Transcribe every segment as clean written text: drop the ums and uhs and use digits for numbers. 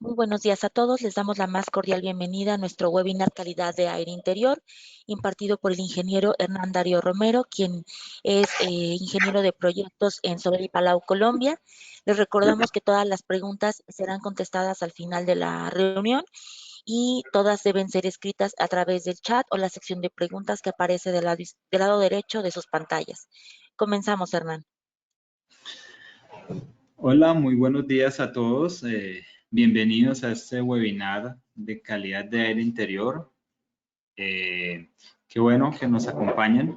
Muy buenos días a todos. Les damos la más cordial bienvenida a nuestro webinar Calidad de Aire Interior, impartido por el ingeniero Hernán Darío Romero, quien es ingeniero de proyectos en Soler y Palau, Colombia. Les recordamos que todas las preguntas serán contestadas al final de la reunión y todas deben ser escritas a través del chat o la sección de preguntas que aparece del lado derecho de sus pantallas. Comenzamos, Hernán. Hola, muy buenos días a todos. Bienvenidos a este webinar de calidad de aire interior. Qué bueno que nos acompañen.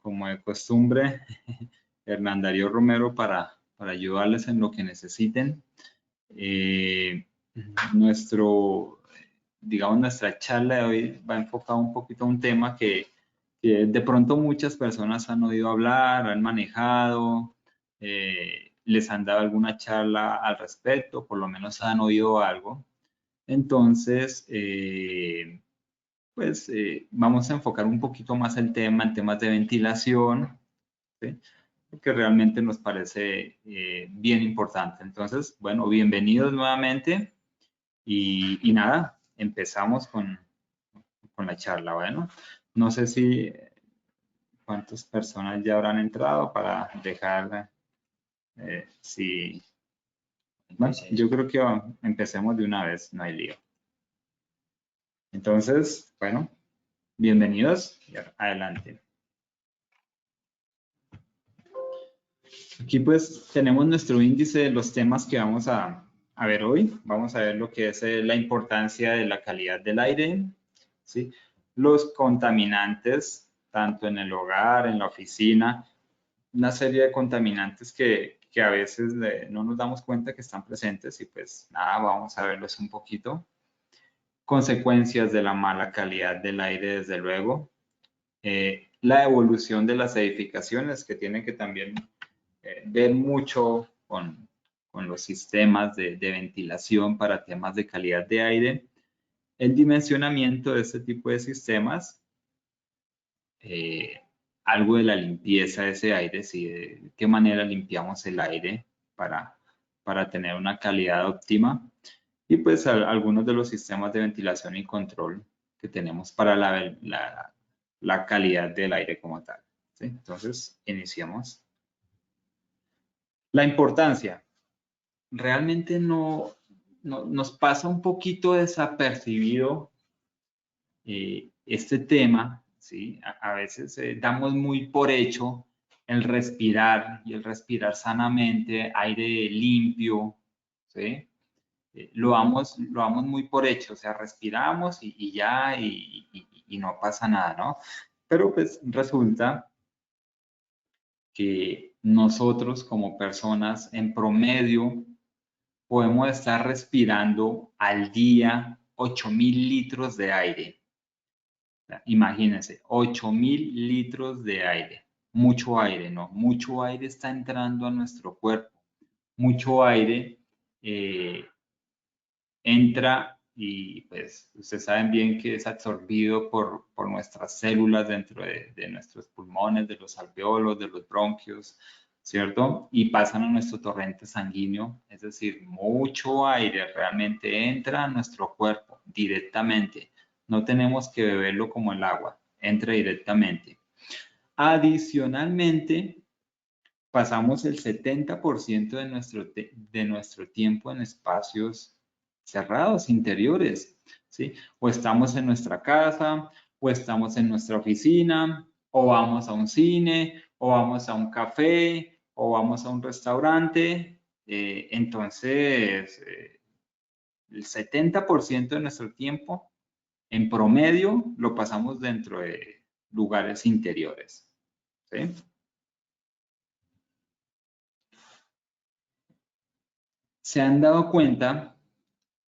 Como de costumbre, Hernán Darío Romero para ayudarles en lo que necesiten. Nuestra charla de hoy va enfocada un poquito a un tema que de pronto muchas personas han oído hablar, han manejado, les han dado alguna charla al respecto, por lo menos han oído algo. Entonces, vamos a enfocar un poquito más el tema en temas de ventilación, ¿sí? Que realmente nos parece bien importante. Entonces, bueno, bienvenidos nuevamente y nada, empezamos con la charla. Bueno, no sé si cuántas personas ya habrán entrado para dejar, bueno, yo creo que empecemos de una vez, no hay lío. Entonces, bueno, bienvenidos y adelante. Aquí pues tenemos nuestro índice de los temas que vamos a ver hoy. Vamos a ver lo que es la importancia de la calidad del aire, ¿sí? Los contaminantes, tanto en el hogar, en la oficina, una serie de contaminantes que a veces no nos damos cuenta que están presentes y pues nada, vamos a verlos un poquito. Consecuencias de la mala calidad del aire, desde luego. La evolución de las edificaciones que tienen que también ver mucho con los sistemas de ventilación para temas de calidad de aire, el dimensionamiento de este tipo de sistemas, algo de la limpieza de ese aire, ¿sí? De qué manera limpiamos el aire para tener una calidad óptima, y pues algunos de los sistemas de ventilación y control que tenemos para la calidad del aire como tal, ¿sí? Entonces, iniciamos. La importancia. Realmente no nos pasa un poquito desapercibido este tema, ¿sí? A veces damos muy por hecho el respirar y el respirar sanamente, aire limpio, ¿sí? Lo damos muy por hecho, o sea, respiramos y ya, y no pasa nada, ¿no? Pero pues resulta que nosotros como personas en promedio podemos estar respirando al día 8.000 litros de aire. Imagínense, 8.000 litros de aire. Mucho aire, ¿no? Mucho aire está entrando a nuestro cuerpo. Mucho aire entra y pues ustedes saben bien que es absorbido por nuestras células dentro de nuestros pulmones, de los alveolos, de los bronquios, ¿cierto? Y pasan a nuestro torrente sanguíneo, es decir, mucho aire realmente entra a nuestro cuerpo directamente. No tenemos que beberlo como el agua, entra directamente. Adicionalmente, pasamos el 70% de nuestro tiempo en espacios cerrados, interiores, ¿sí? O estamos en nuestra casa, o estamos en nuestra oficina, o vamos a un cine, o vamos a un café, o vamos a un restaurante. Entonces, el 70% de nuestro tiempo, en promedio, lo pasamos dentro de lugares interiores, ¿sí? Se han dado cuenta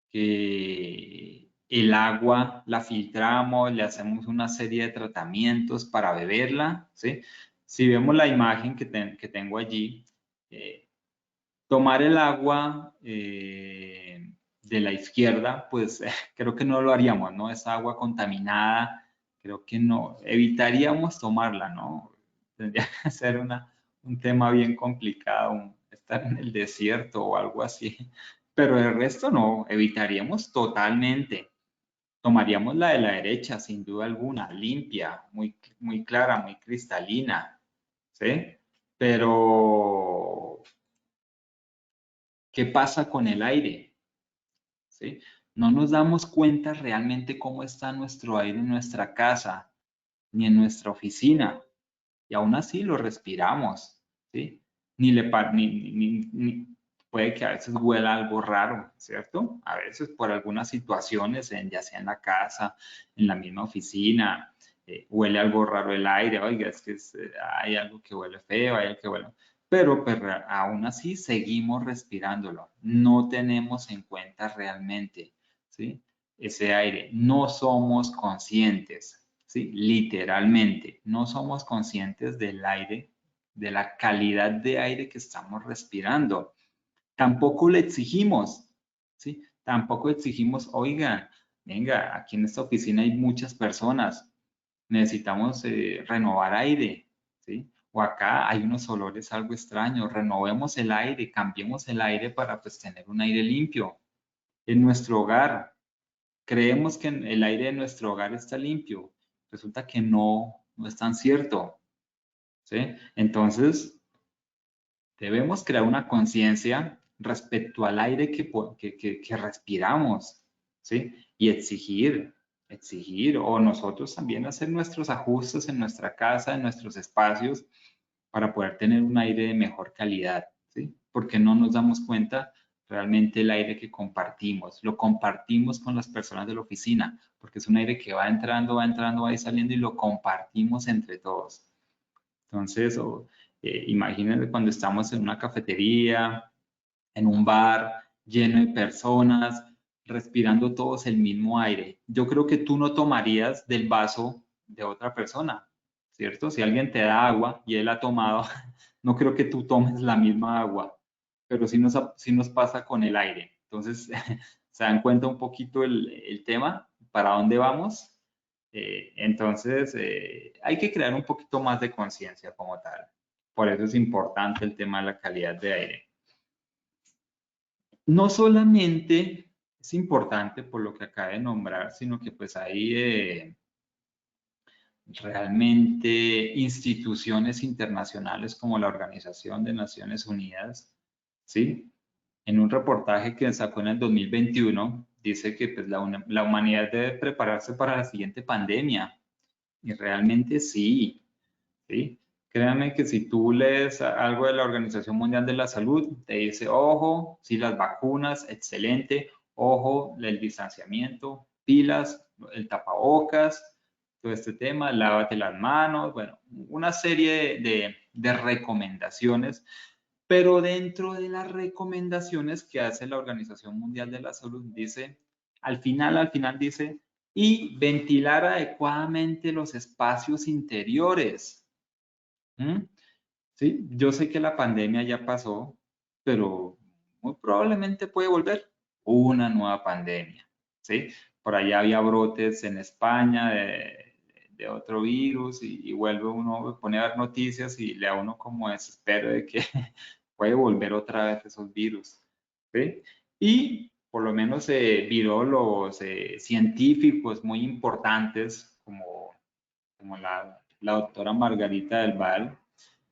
que el agua la filtramos, le hacemos una serie de tratamientos para beberla, ¿sí? Si vemos la imagen que tengo allí, tomar el agua de la izquierda, pues creo que no lo haríamos, ¿no? Esa agua contaminada, creo que no, evitaríamos tomarla, ¿no? Tendría que ser un tema bien complicado, estar en el desierto o algo así. pero el resto no, evitaríamos totalmente. Tomaríamos la de la derecha, sin duda alguna, limpia, muy clara, muy cristalina, ¿sí? Pero, ¿qué pasa con el aire? ¿Sí? No nos damos cuenta realmente cómo está nuestro aire en nuestra casa, ni en nuestra oficina, y aún así lo respiramos, ¿sí? Ni le pa- ni- puede que a veces huela algo raro, ¿cierto? A veces por algunas situaciones, ya sea en la casa, en la misma oficina, huele algo raro el aire, oiga, es que hay algo que huele feo, hay algo que huele... pero aún así seguimos respirándolo. No tenemos en cuenta realmente, ¿sí? Ese aire. No somos conscientes, ¿sí? Literalmente, no somos conscientes del aire, de la calidad de aire que estamos respirando. Tampoco le exigimos, ¿sí? Tampoco exigimos, oigan, venga, aquí en esta oficina hay muchas personas, necesitamos renovar aire, ¿sí? O acá hay unos olores algo extraños, renovemos el aire, cambiemos el aire para pues tener un aire limpio. En nuestro hogar, creemos que el aire de nuestro hogar está limpio. Resulta que no es tan cierto, ¿sí? Entonces, debemos crear una conciencia respecto al aire que respiramos, ¿sí? Y exigir, o nosotros también hacer nuestros ajustes en nuestra casa, en nuestros espacios, para poder tener un aire de mejor calidad, ¿sí? Porque no nos damos cuenta realmente el aire que compartimos, lo compartimos con las personas de la oficina, porque es un aire que va entrando, va saliendo y lo compartimos entre todos. Entonces, imagínense cuando estamos en una cafetería, en un bar lleno de personas, respirando todos el mismo aire. Yo creo que tú no tomarías del vaso de otra persona, ¿cierto? Si alguien te da agua y él ha tomado, no creo que tú tomes la misma agua, pero sí nos pasa con el aire. Entonces, se dan cuenta un poquito el tema, para dónde vamos. Entonces, hay que crear un poquito más de conciencia como tal. Por eso es importante el tema de la calidad de aire. No solamente es importante por lo que acaba de nombrar, sino que pues hay realmente instituciones internacionales como la Organización de Naciones Unidas, ¿sí? En un reportaje que sacó en el 2021, dice que pues, la humanidad debe prepararse para la siguiente pandemia. Y realmente sí, ¿sí? Créanme que si tú lees algo de la Organización Mundial de la Salud, te dice, ojo, sí, las vacunas, excelente, ojo, el distanciamiento, pilas, el tapabocas, todo este tema, lávate las manos, bueno, una serie de recomendaciones, pero dentro de las recomendaciones que hace la Organización Mundial de la Salud, dice, al final dice, y ventilar adecuadamente los espacios interiores. ¿Mm? Sí, yo sé que la pandemia ya pasó, pero muy probablemente puede volver una nueva pandemia, ¿sí? Por allá había brotes en España de otro virus y vuelve uno, pone a ver noticias y le da uno como desespero de que puede volver otra vez esos virus, ¿sí? Y por lo menos virólogos, científicos muy importantes como la doctora Margarita del Val,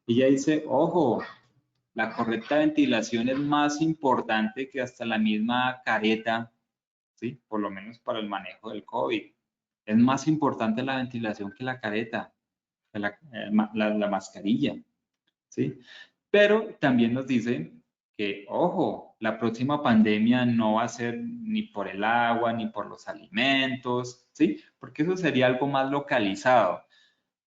ella dice, ojo, la correcta ventilación es más importante que hasta la misma careta, ¿sí? Por lo menos para el manejo del COVID. Es más importante la ventilación que la careta, que la mascarilla, ¿sí? Pero también nos dice que, ojo, la próxima pandemia no va a ser ni por el agua, ni por los alimentos, ¿sí? Porque eso sería algo más localizado,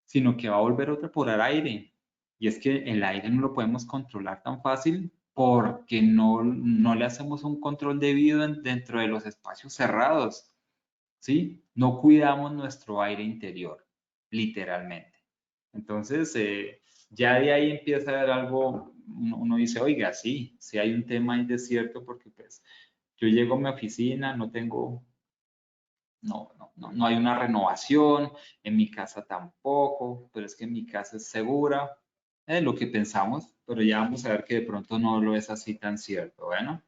sino que va a volver otra por el aire. Y es que el aire no lo podemos controlar tan fácil porque no le hacemos un control debido dentro de los espacios cerrados, ¿sí? No cuidamos nuestro aire interior, literalmente. Entonces, ya de ahí empieza a haber algo, uno dice, oiga, sí, sí hay un tema ahí de cierto porque pues yo llego a mi oficina, no hay una renovación, en mi casa tampoco, pero es que mi casa es segura, es lo que pensamos, pero ya vamos a ver que de pronto no lo es así tan cierto, bueno.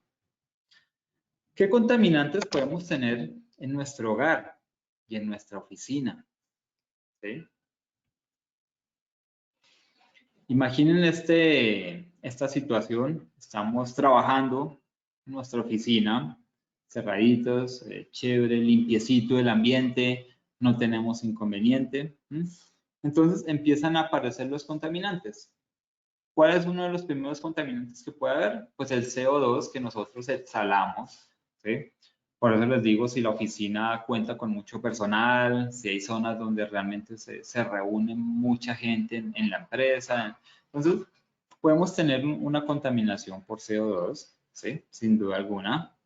¿Qué contaminantes podemos tener en nuestro hogar y en nuestra oficina? ¿Sí? Imaginen esta situación. Estamos trabajando en nuestra oficina, cerraditos, chévere, limpiecito el ambiente, no tenemos inconveniente. Entonces empiezan a aparecer los contaminantes. ¿Cuál es uno de los primeros contaminantes que puede haber? Pues el CO2 que nosotros exhalamos, ¿sí? Por eso les digo, si la oficina cuenta con mucho personal, si hay zonas donde realmente se reúne mucha gente en la empresa, entonces podemos tener una contaminación por CO2, ¿sí? Sin duda alguna.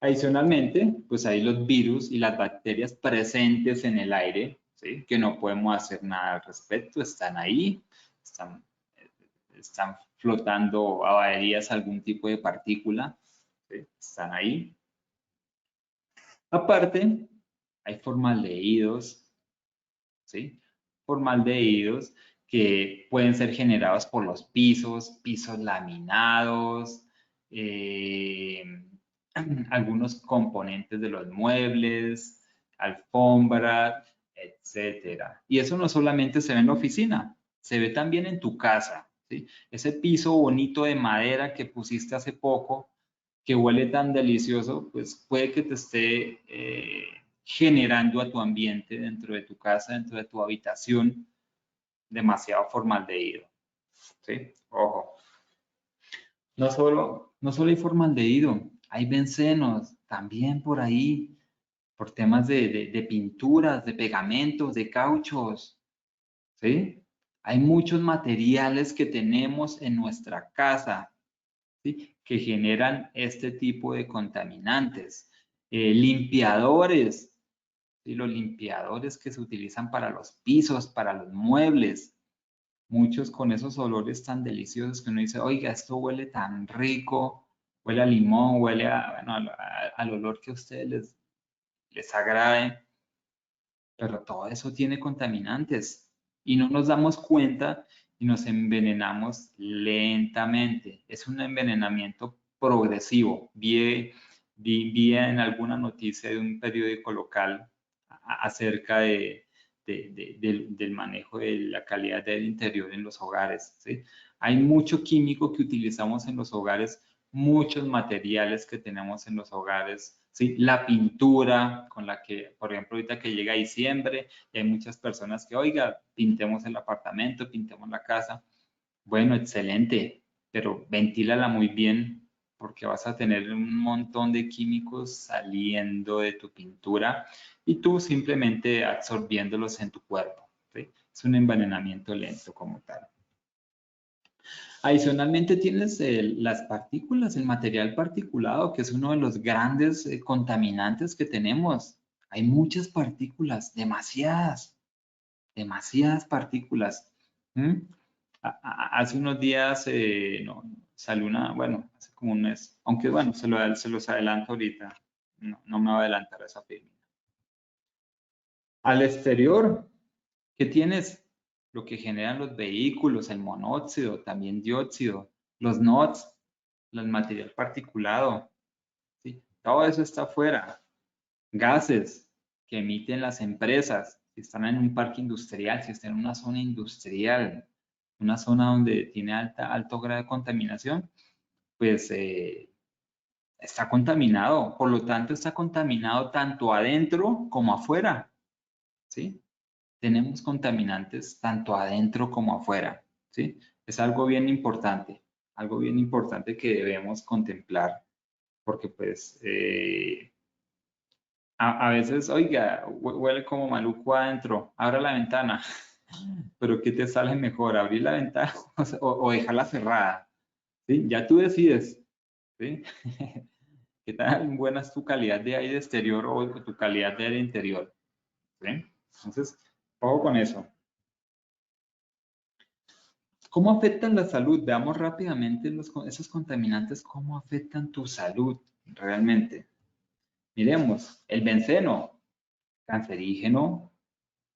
Adicionalmente, pues hay los virus y las bacterias presentes en el aire, ¿sí? Que no podemos hacer nada al respecto, están ahí, están flotando a vaderías algún tipo de partícula, ¿sí? Están ahí. Aparte, hay formaldehídos, ¿sí? Formaldehídos que pueden ser generados por los pisos laminados, algunos componentes de los muebles, alfombra, etcétera. Y eso no solamente se ve en la oficina, se ve también en tu casa, ¿sí? Ese piso bonito de madera que pusiste hace poco, que huele tan delicioso, pues puede que te esté generando a tu ambiente dentro de tu casa, dentro de tu habitación, demasiado formaldehído, ¿sí? Ojo. No solo hay formaldehído, hay bencenos también por ahí, por temas de pinturas, de pegamentos, de cauchos, ¿sí? Hay muchos materiales que tenemos en nuestra casa, ¿sí? Que generan este tipo de contaminantes. Limpiadores, ¿sí? Los limpiadores que se utilizan para los pisos, para los muebles, muchos con esos olores tan deliciosos que uno dice, oiga, esto huele tan rico, huele a limón, huele bueno, al olor que a ustedes les agrade, pero todo eso tiene contaminantes y no nos damos cuenta y nos envenenamos lentamente. Es un envenenamiento progresivo. Vi en alguna noticia de un periódico local acerca del manejo de la calidad del interior en los hogares, ¿sí? Hay mucho químico que utilizamos en los hogares, muchos materiales que tenemos en los hogares, ¿sí? La pintura con la que, por ejemplo, ahorita que llega diciembre y hay muchas personas que, oiga, pintemos el apartamento, pintemos la casa. Bueno, excelente, pero ventílala muy bien porque vas a tener un montón de químicos saliendo de tu pintura y tú simplemente absorbiéndolos en tu cuerpo, ¿sí? Es un envenenamiento lento como tal. Adicionalmente tienes las partículas, el material particulado, que es uno de los grandes contaminantes que tenemos. Hay muchas partículas, demasiadas partículas. ¿Mm? Hace unos días no, salió bueno, hace como un mes, aunque bueno, se los adelanto ahorita, no me voy a adelantar a esa firma. Al exterior, ¿qué tienes? Lo que generan los vehículos, el monóxido, también dióxido, los NOx, el material particulado, ¿sí? Todo eso está afuera. Gases que emiten las empresas, si están en un parque industrial, si están en una zona industrial, una zona donde tiene alto grado de contaminación, pues está contaminado. Por lo tanto, está contaminado tanto adentro como afuera, ¿sí? Tenemos contaminantes tanto adentro como afuera, ¿sí? Es algo bien importante que debemos contemplar, porque pues a veces, oiga, huele como maluco adentro, abra la ventana, pero ¿qué te sale mejor? ¿Abrir la ventana o dejarla cerrada? ¿Sí? Ya tú decides, ¿sí? ¿Qué tan buena es tu calidad de aire exterior o tu calidad de aire interior? ¿Sí? Entonces, ojo con eso. ¿Cómo afectan la salud? Veamos rápidamente esos contaminantes, cómo afectan tu salud realmente. Miremos, el benceno, cancerígeno,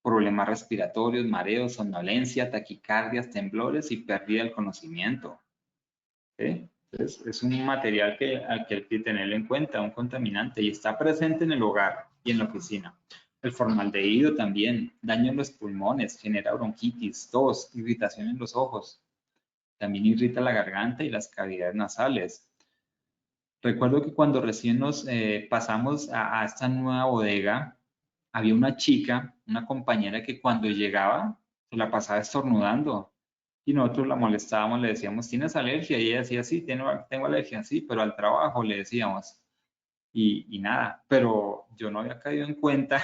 problemas respiratorios, mareos, somnolencia, taquicardias, temblores y pérdida del conocimiento. ¿Sí? Entonces, es un material al que hay que tenerlo en cuenta, un contaminante, y está presente en el hogar y en la oficina. El formaldehído también daña los pulmones, genera bronquitis, tos, irritación en los ojos. También irrita la garganta y las cavidades nasales. Recuerdo que cuando recién nos pasamos a esta nueva bodega, había una chica, una compañera que cuando llegaba se la pasaba estornudando y nosotros la molestábamos, le decíamos, ¿tienes alergia? Y ella decía, sí, tengo alergia, sí, pero al trabajo le decíamos. Y nada, pero yo no había caído en cuenta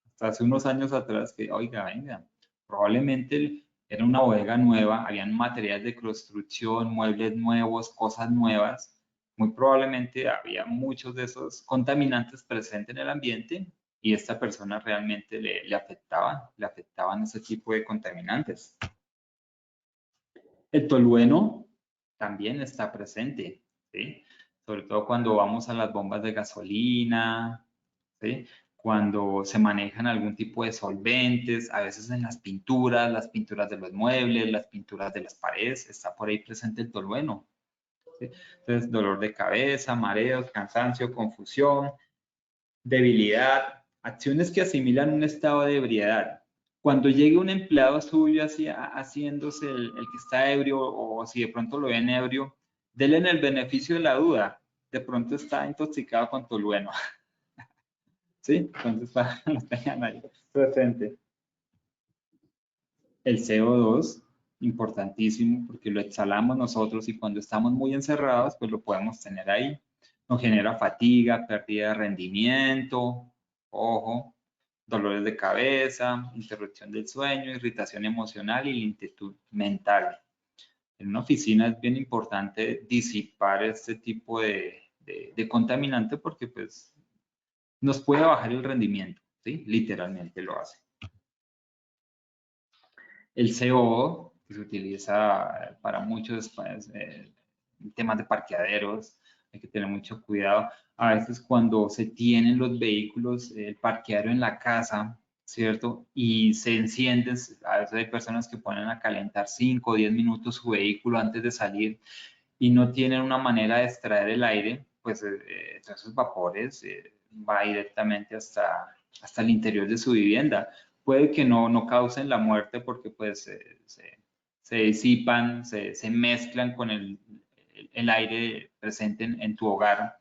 hasta hace unos años atrás que, oiga, venga, probablemente era una bodega nueva, habían materiales de construcción, muebles nuevos, cosas nuevas. Muy probablemente había muchos de esos contaminantes presentes en el ambiente y esta persona realmente le afectaban ese tipo de contaminantes. El tolueno también está presente, ¿sí? Sobre todo cuando vamos a las bombas de gasolina, ¿sí? Cuando se manejan algún tipo de solventes, a veces en las pinturas de los muebles, las pinturas de las paredes, está por ahí presente el tolueno, ¿sí? Entonces, dolor de cabeza, mareos, cansancio, confusión, debilidad, acciones que asimilan un estado de ebriedad. Cuando llegue un empleado suyo haciéndose el que está ebrio o si de pronto lo ven ebrio, denle en el beneficio de la duda. De pronto está intoxicado con tolueno. ¿Sí? Entonces, para que lo tengan ahí presente. El CO2, importantísimo, porque lo exhalamos nosotros y cuando estamos muy encerrados, pues lo podemos tener ahí. Nos genera fatiga, pérdida de rendimiento, ojo, dolores de cabeza, interrupción del sueño, irritación emocional y lentitud mental. En una oficina es bien importante disipar este tipo de contaminante porque pues nos puede bajar el rendimiento, ¿sí? Literalmente lo hace. El CO que se utiliza para muchos temas de parqueaderos, hay que tener mucho cuidado. A veces cuando se tienen los vehículos, el parqueadero en la casa, ¿cierto? Y se encienden, a veces hay personas que ponen a calentar 5 o 10 minutos su vehículo antes de salir y no tienen una manera de extraer el aire, pues esos vapores va directamente hasta el interior de su vivienda. Puede que no causen la muerte porque pues se disipan, se mezclan con el aire presente en tu hogar,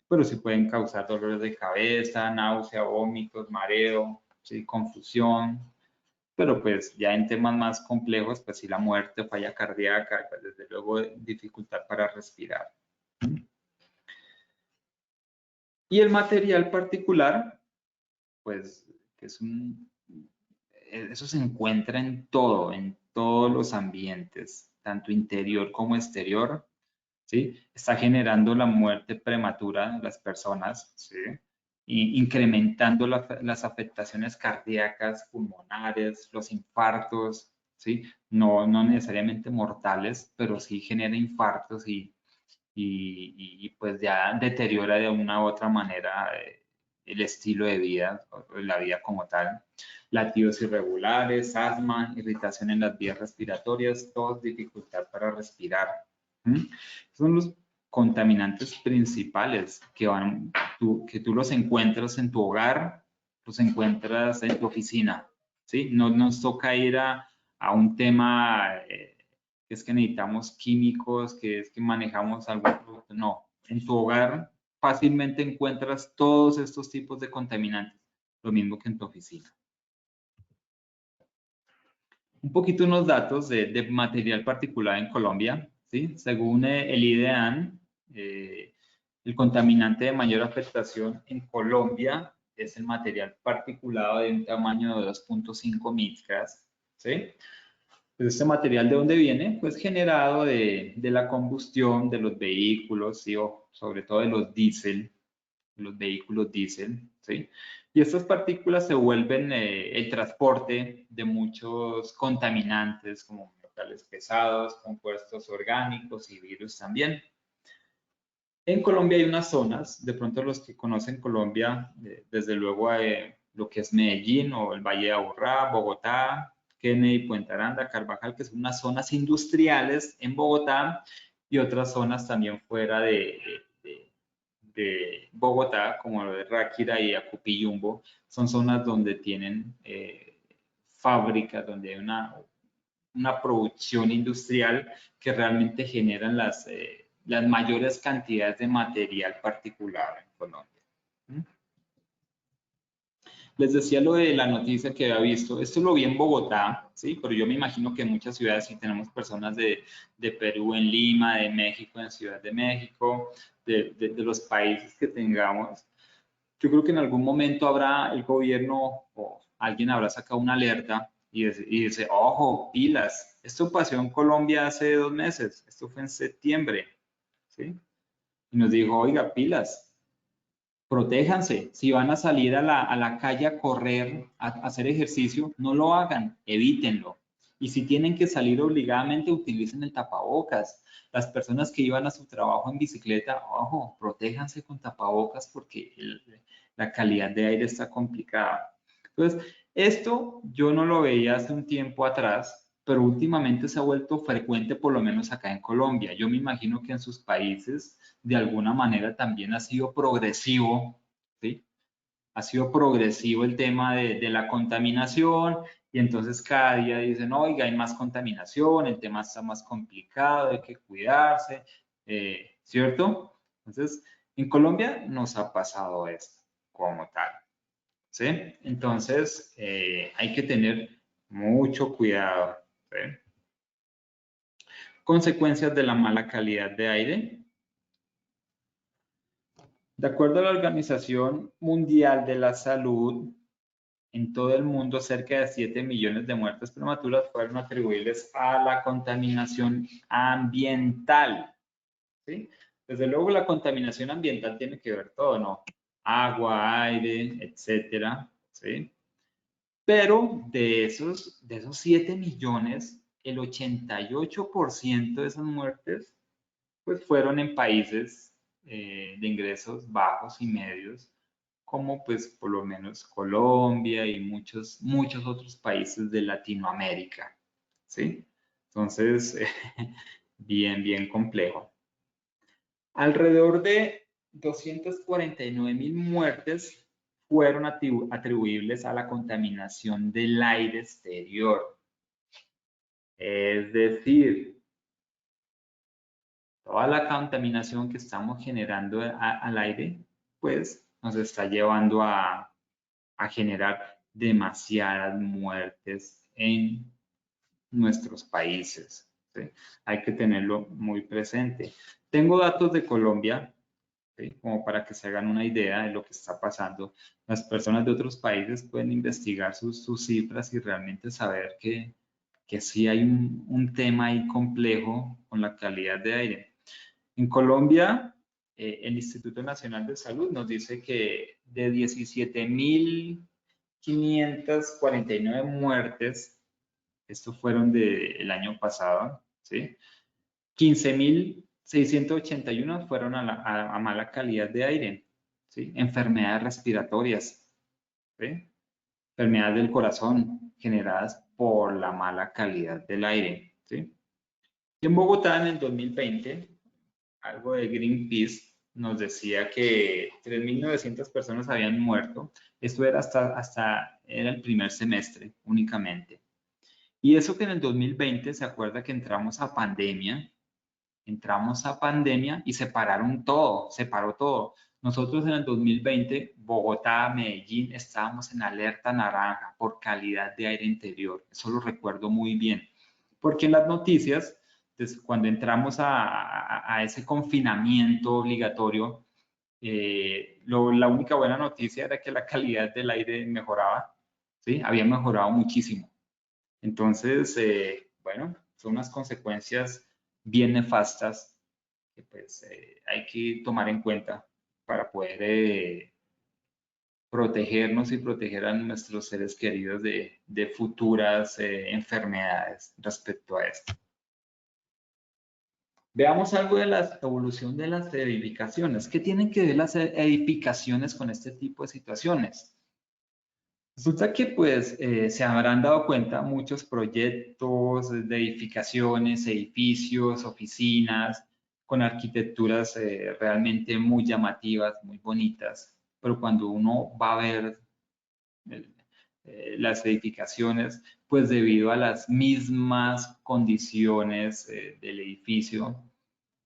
pero sí pueden causar dolores de cabeza, náusea, vómitos, mareo, ¿sí? Confusión, pero pues ya en temas más complejos, pues sí la muerte, falla cardíaca, pues desde luego dificultad para respirar. Y el material particular, pues que es eso se encuentra en todo, en todos los ambientes, tanto interior como exterior, ¿sí? Está generando la muerte prematura de las personas, ¿sí? Y incrementando las afectaciones cardíacas, pulmonares, los infartos, ¿sí? No necesariamente mortales, pero sí genera infartos y pues ya deteriora de una u otra manera el estilo de vida, o la vida como tal. Latidos irregulares, asma, irritación en las vías respiratorias, tos, dificultad para respirar. Son los contaminantes principales que tú los encuentras en tu hogar, los encuentras en tu oficina, ¿sí? No nos toca ir a un tema que es que necesitamos químicos, que es que manejamos algún producto. No, en tu hogar fácilmente encuentras todos estos tipos de contaminantes, lo mismo que en tu oficina. Un poquito unos datos de material particulado en Colombia, ¿sí? Según el IDEAN, el contaminante de mayor afectación en Colombia es el material particulado de un tamaño de 2.5 micras, ¿sí? Pues este material, ¿de dónde viene? Pues generado de la combustión de los vehículos, ¿sí? O sobre todo de los vehículos diésel, ¿sí? Y estas partículas se vuelven el transporte de muchos contaminantes como metales pesados, compuestos orgánicos y virus también. En Colombia hay unas zonas, de pronto los que conocen Colombia, desde luego lo que es Medellín o el Valle de Aburrá, Bogotá, Kennedy, Puente Aranda, Carvajal, que son unas zonas industriales en Bogotá y otras zonas también fuera de Bogotá, como lo de Ráquira y Acupiyumbo, son zonas donde tienen fábricas, donde hay una producción industrial que realmente generan las mayores cantidades de material particular en Colombia. Les decía lo de la noticia que había visto. Esto lo vi en Bogotá, ¿sí? Pero yo me imagino que en muchas ciudades sí tenemos personas de Perú en Lima, de México en Ciudad de México, de los países que tengamos. Yo creo que en algún momento habrá el gobierno o alguien habrá sacado una alerta y dice, ojo, pilas. Esto pasó en Colombia hace 2 meses. Esto fue en septiembre, ¿sí? Y nos dijo, oiga, pilas. Protéjanse, si van a salir a la calle a correr, a hacer ejercicio, no lo hagan, evítenlo. Y si tienen que salir obligadamente, utilicen el tapabocas. Las personas que iban a su trabajo en bicicleta, ojo, protéjanse con tapabocas porque la calidad de aire está complicada. Entonces, esto yo no lo veía hace un tiempo atrás, pero últimamente se ha vuelto frecuente, por lo menos acá en Colombia. Yo me imagino que en sus países de alguna manera también ha sido progresivo, ¿sí? Ha sido progresivo el tema de la contaminación y entonces cada día dicen, oiga, hay más contaminación, el tema está más complicado, hay que cuidarse, ¿cierto? Entonces, en Colombia nos ha pasado esto como tal, ¿sí? Entonces, hay que tener mucho cuidado, ¿sí? Consecuencias de la mala calidad de aire. De acuerdo a la Organización Mundial de la Salud, en todo el mundo cerca de 7 millones de muertes prematuras fueron atribuibles a la contaminación ambiental, ¿sí? Desde luego la contaminación ambiental tiene que ver todo, ¿no? Agua, aire, etcétera, ¿sí? Pero de esos 7 millones, el 88% de esas muertes pues fueron en países de ingresos bajos y medios, como pues por lo menos Colombia y muchos otros países de Latinoamérica, ¿sí? Entonces, bien complejo. Alrededor de 249.000 muertes fueron atribuibles a la contaminación del aire exterior. Es decir, toda la contaminación que estamos generando al aire, pues nos está llevando a generar demasiadas muertes en nuestros países, ¿sí? Hay que tenerlo muy presente. Tengo datos de Colombia, ¿sí? Como para que se hagan una idea de lo que está pasando. Las personas de otros países pueden investigar sus cifras y realmente saber que sí hay un tema ahí complejo con la calidad de aire. En Colombia, el Instituto Nacional de Salud nos dice que de 17.549 muertes, estos fueron del año pasado, ¿sí? 15.681 fueron a mala calidad de aire, ¿sí? Enfermedades respiratorias, ¿sí? Enfermedades del corazón generadas por la mala calidad del aire, ¿sí? Y en Bogotá, en el 2020, algo de Greenpeace nos decía que 3.900 personas habían muerto. Esto era era el primer semestre únicamente. Y eso que en el 2020, se acuerda que entramos a pandemia y se paró todo. Nosotros en el 2020, Bogotá, Medellín, estábamos en alerta naranja por calidad de aire interior. Eso lo recuerdo muy bien. Porque en las noticias, cuando entramos a ese confinamiento obligatorio, la única buena noticia era que la calidad del aire mejoraba, ¿sí? Había mejorado muchísimo. Entonces, bueno, son unas consecuencias bien nefastas que pues hay que tomar en cuenta para poder protegernos y proteger a nuestros seres queridos de futuras enfermedades respecto a esto. Veamos algo de la evolución de las edificaciones. ¿Qué tienen que ver las edificaciones con este tipo de situaciones? Resulta que pues se habrán dado cuenta muchos proyectos de edificaciones, edificios, oficinas, con arquitecturas realmente muy llamativas, muy bonitas, pero cuando uno va a ver las edificaciones, pues debido a las mismas condiciones del edificio,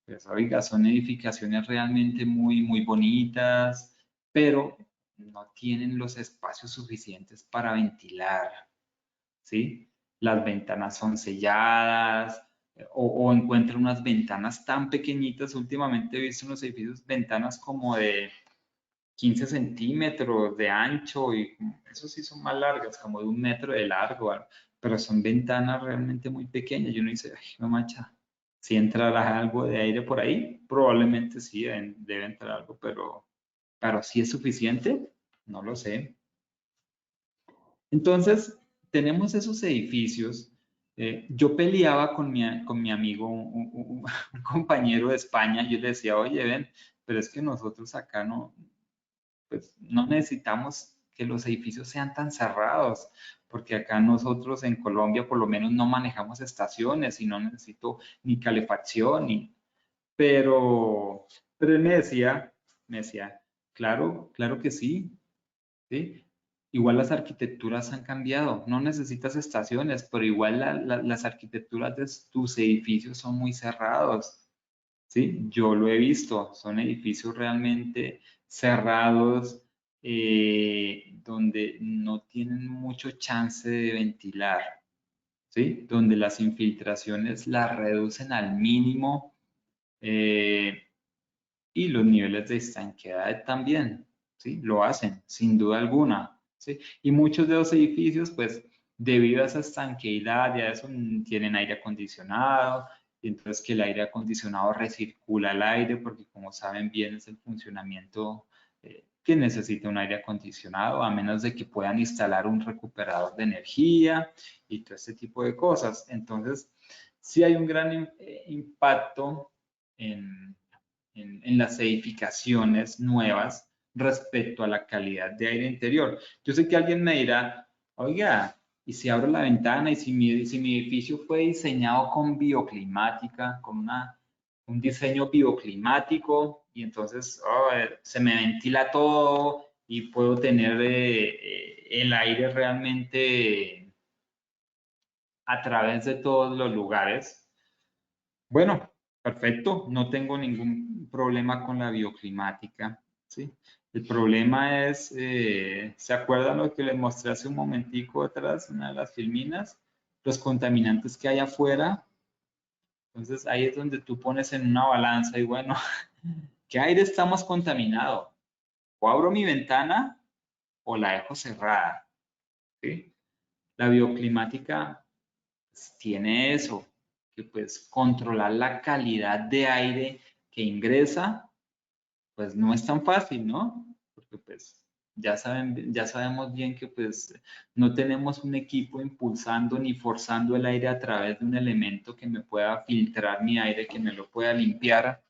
pues oiga, son edificaciones realmente muy bonitas, pero no tienen los espacios suficientes para ventilar, ¿sí? Las ventanas son selladas o encuentran unas ventanas tan pequeñitas. Últimamente he visto en los edificios ventanas como de 15 centímetros de ancho y eso sí son más largas, como de 1 metro de largo, pero son ventanas realmente muy pequeñas. Y uno dice, ay, no mancha, si entrará algo de aire por ahí, probablemente sí, debe entrar algo, pero si es suficiente, no lo sé. Entonces, tenemos esos edificios. Yo peleaba con mi amigo, un compañero de España, yo le decía, oye, ven, pero es que nosotros acá no, pues no necesitamos que los edificios sean tan cerrados, porque acá nosotros en Colombia por lo menos no manejamos estaciones y no necesito ni calefacción, pero él me decía, claro que sí, ¿sí? Igual las arquitecturas han cambiado, no necesitas estaciones, pero igual las arquitecturas de tus edificios son muy cerrados, ¿sí? Yo lo he visto, son edificios realmente cerrados, donde no tienen mucho chance de ventilar, ¿sí? Donde las infiltraciones las reducen al mínimo, eh, y los niveles de estanqueidad también, ¿sí? Lo hacen, sin duda alguna, ¿sí? Y muchos de los edificios, pues, debido a esa estanqueidad y a eso, tienen aire acondicionado, y entonces que el aire acondicionado recircula el aire, porque como saben bien es el funcionamiento que necesita un aire acondicionado, a menos de que puedan instalar un recuperador de energía y todo este tipo de cosas. Entonces, sí hay un gran impacto en las edificaciones nuevas respecto a la calidad de aire interior. Yo sé que alguien me dirá, oiga, ¿y si abro la ventana y si mi edificio fue diseñado con bioclimática, con un diseño bioclimático y entonces se me ventila todo y puedo tener el aire realmente a través de todos los lugares? Bueno, perfecto, no tengo ningún problema con la bioclimática, ¿sí? El problema es, ¿se acuerdan lo que les mostré hace un momentico atrás, una de las filminas? Los contaminantes que hay afuera. Entonces ahí es donde tú pones en una balanza y bueno, ¿qué aire está más contaminado? O abro mi ventana o la dejo cerrada, ¿sí? La bioclimática pues, tiene eso, que pues controlar la calidad de aire que ingresa, pues no es tan fácil, ¿no? Porque pues ya sabemos bien que pues no tenemos un equipo impulsando ni forzando el aire a través de un elemento que me pueda filtrar mi aire, que me lo pueda limpiar.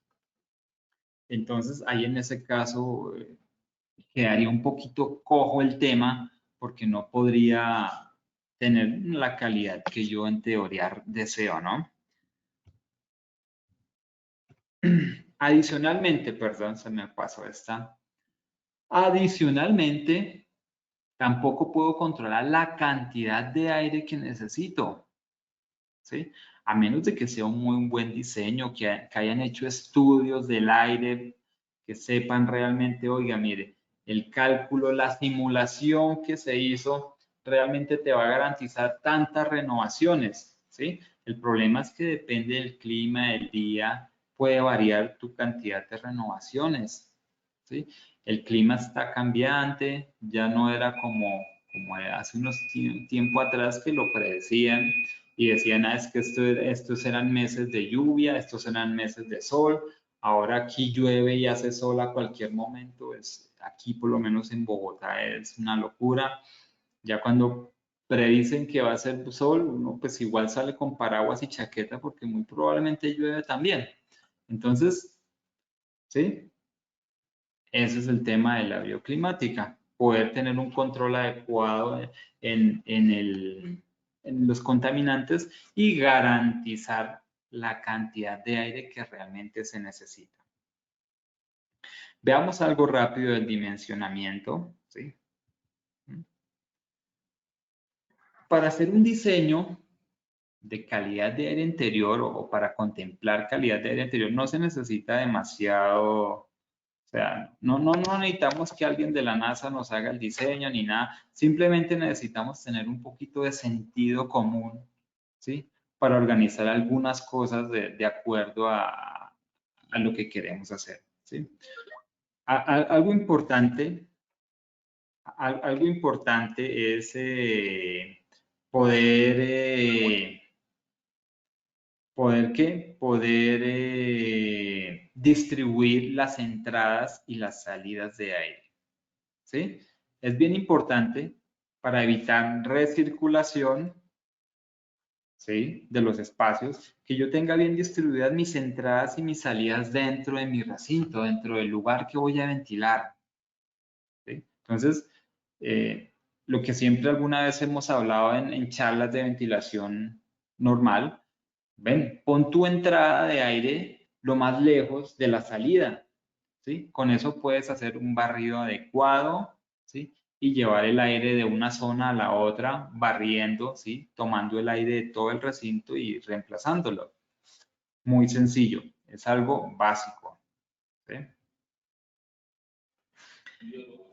Entonces ahí en ese caso quedaría un poquito cojo el tema porque no podría tener la calidad que yo en teoría deseo, ¿no? Adicionalmente, perdón, se me pasó esta. Adicionalmente, tampoco puedo controlar la cantidad de aire que necesito, ¿sí? A menos de que sea un muy buen diseño, que hayan hecho estudios del aire, que sepan realmente, oiga, mire, el cálculo, la simulación que se hizo, realmente te va a garantizar tantas renovaciones, ¿sí? El problema es que depende del clima, del día, puede variar tu cantidad de renovaciones, ¿sí? El clima está cambiante, ya no era como hace unos tiempo atrás que lo predecían y decían, es que estos eran meses de lluvia, estos eran meses de sol, ahora aquí llueve y hace sol a cualquier momento, aquí por lo menos en Bogotá es una locura. Ya cuando predicen que va a ser sol, uno pues igual sale con paraguas y chaqueta porque muy probablemente llueve también. Entonces, ¿sí? Ese es el tema de la bioclimática, poder tener un control adecuado en los contaminantes y garantizar la cantidad de aire que realmente se necesita. Veamos algo rápido del dimensionamiento, ¿sí? Para hacer un diseño de calidad de aire interior o para contemplar calidad de aire interior no se necesita demasiado, o sea, no necesitamos que alguien de la NASA nos haga el diseño ni nada, simplemente necesitamos tener un poquito de sentido común, ¿sí? Para organizar algunas cosas de acuerdo a lo que queremos hacer, ¿sí? Algo importante es poder distribuir las entradas y las salidas de aire, ¿sí? Es bien importante para evitar recirculación, ¿sí? De los espacios, que yo tenga bien distribuidas mis entradas y mis salidas dentro de mi recinto, dentro del lugar que voy a ventilar, ¿sí? Entonces, lo que siempre alguna vez hemos hablado en charlas de ventilación normal, ven, pon tu entrada de aire lo más lejos de la salida, ¿sí? Con eso puedes hacer un barrido adecuado, ¿sí? Y llevar el aire de una zona a la otra, barriendo, ¿sí? Tomando el aire de todo el recinto y reemplazándolo. Muy sencillo, es algo básico, ¿sí?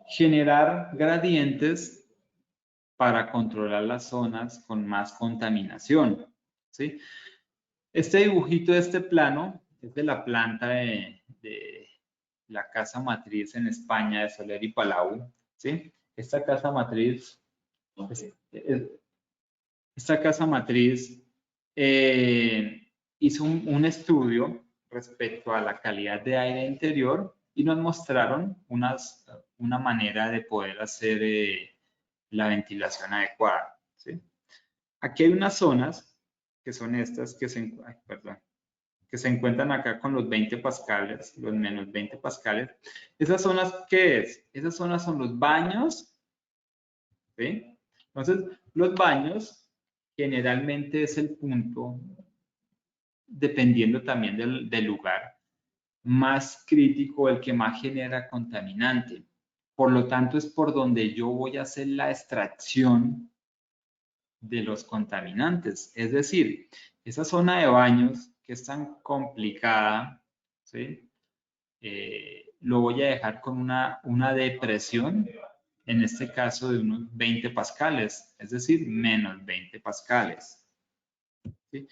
Generar gradientes para controlar las zonas con más contaminación, ¿sí? Este dibujito de este plano es de la planta de la casa matriz en España de Soler y Palau, ¿sí? Esta casa matriz, hizo un estudio respecto a la calidad de aire interior y nos mostraron una manera de poder hacer la ventilación adecuada, ¿sí? Aquí hay unas zonas que son estas que se encuentran acá con los 20 pascales, los menos 20 pascales. ¿Esas zonas qué es? Esas zonas son los baños, ¿sí? Entonces, los baños generalmente es el punto, dependiendo también del lugar, más crítico, el que más genera contaminante. Por lo tanto, es por donde yo voy a hacer la extracción de los contaminantes. Es decir, esa zona de baños que es tan complicada, ¿sí? Lo voy a dejar con una depresión, en este caso de unos 20 pascales, es decir, menos 20 pascales, ¿sí?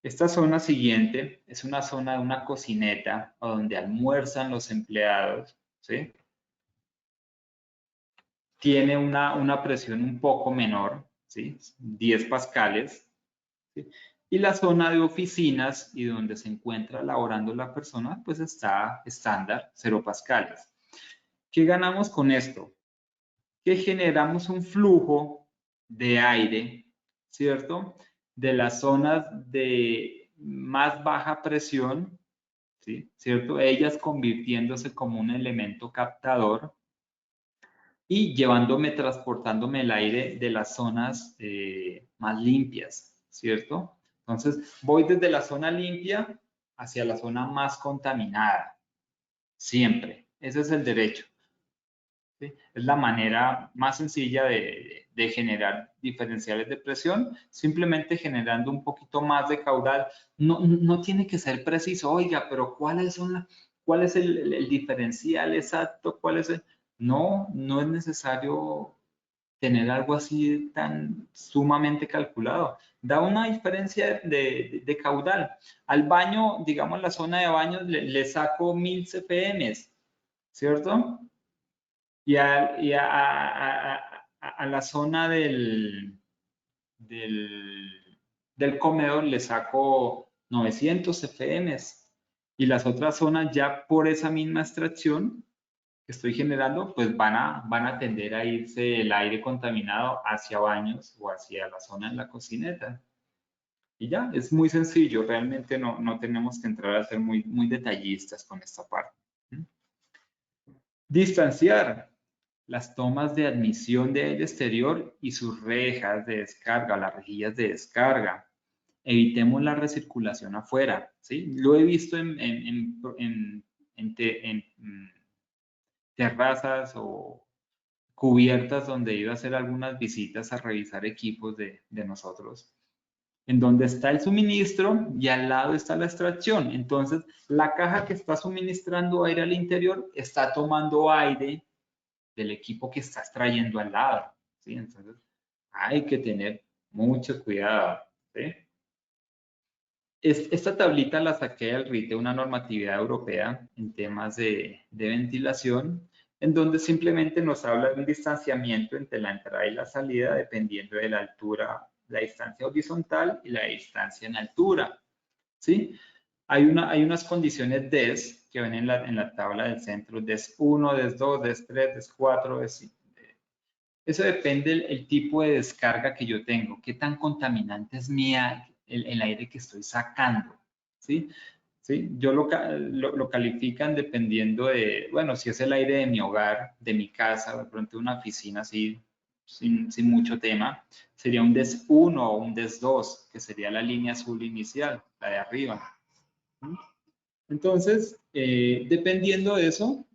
Esta zona siguiente es una zona de una cocineta o donde almuerzan los empleados, ¿sí? Tiene una presión un poco menor, ¿sí? 10 pascales, ¿sí? Y la zona de oficinas y donde se encuentra laborando la persona, pues está estándar, 0 pascales. ¿Qué ganamos con esto? Que generamos un flujo de aire, ¿cierto? De las zonas de más baja presión, ¿sí? ¿Cierto? Ellas convirtiéndose como un elemento captador y transportándome el aire de las zonas más limpias, ¿cierto? Entonces, voy desde la zona limpia hacia la zona más contaminada, siempre. Ese es el derecho, ¿sí? Es la manera más sencilla de generar diferenciales de presión, simplemente generando un poquito más de caudal. No tiene que ser preciso, oiga, pero ¿cuál es el diferencial exacto? No es necesario tener algo así tan sumamente calculado. Da una diferencia de caudal. Al baño, digamos, la zona de baños le saco 1000 CPM, ¿cierto? Y a la zona del comedor le saco 900 CFM. Y las otras zonas ya por esa misma extracción que estoy generando, pues van a tender a irse el aire contaminado hacia baños o hacia la zona de la cocineta. Y ya, es muy sencillo, realmente no tenemos que entrar a ser muy detallistas con esta parte. Distanciar las tomas de admisión de aire exterior y sus rejas de descarga, las rejillas de descarga. evitemos la recirculación afuera, ¿sí? Lo he visto terrazas o cubiertas donde he ido a hacer algunas visitas a revisar equipos de nosotros, en donde está el suministro y al lado está la extracción. Entonces, la caja que está suministrando aire al interior está tomando aire del equipo que está extrayendo al lado, ¿sí? Entonces, hay que tener mucho cuidado, ¿sí? Esta tablita la saqué del RIT de una normatividad europea en temas de ventilación, en donde simplemente nos habla de un distanciamiento entre la entrada y la salida dependiendo de la altura, la distancia horizontal y la distancia en altura, ¿sí? Hay unas condiciones DES que ven en la tabla del centro, DES 1, DES 2, DES 3, DES 4, DES 5. Eso depende del tipo de descarga que yo tengo, qué tan contaminante es el aire que estoy sacando, ¿sí? ¿Sí? Yo lo califican dependiendo de, bueno, si es el aire de mi hogar, de mi casa, de pronto de una oficina así, sin mucho tema, sería un DES 1 o un DES 2, que sería la línea azul inicial, la de arriba. Entonces, dependiendo de eso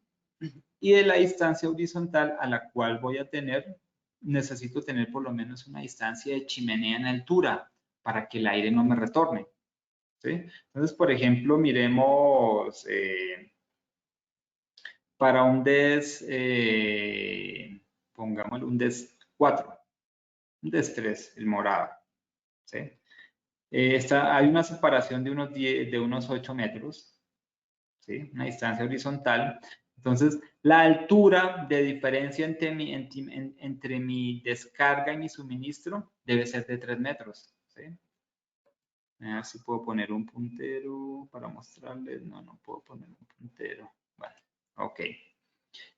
y de la distancia horizontal a la cual voy a tener, necesito tener por lo menos una distancia de chimenea en altura para que el aire no me retorne, ¿sí? Entonces, por ejemplo, miremos para un DES, pongámosle un DES 4, un DES 3, el morado, ¿sí? Hay una separación de unos 8 metros, ¿sí? Una distancia horizontal. Entonces, la altura de diferencia entre mi descarga y mi suministro debe ser de 3 metros, ¿sí? A ver si puedo poner un puntero para mostrarles. No, no puedo poner un puntero. Vale, ok.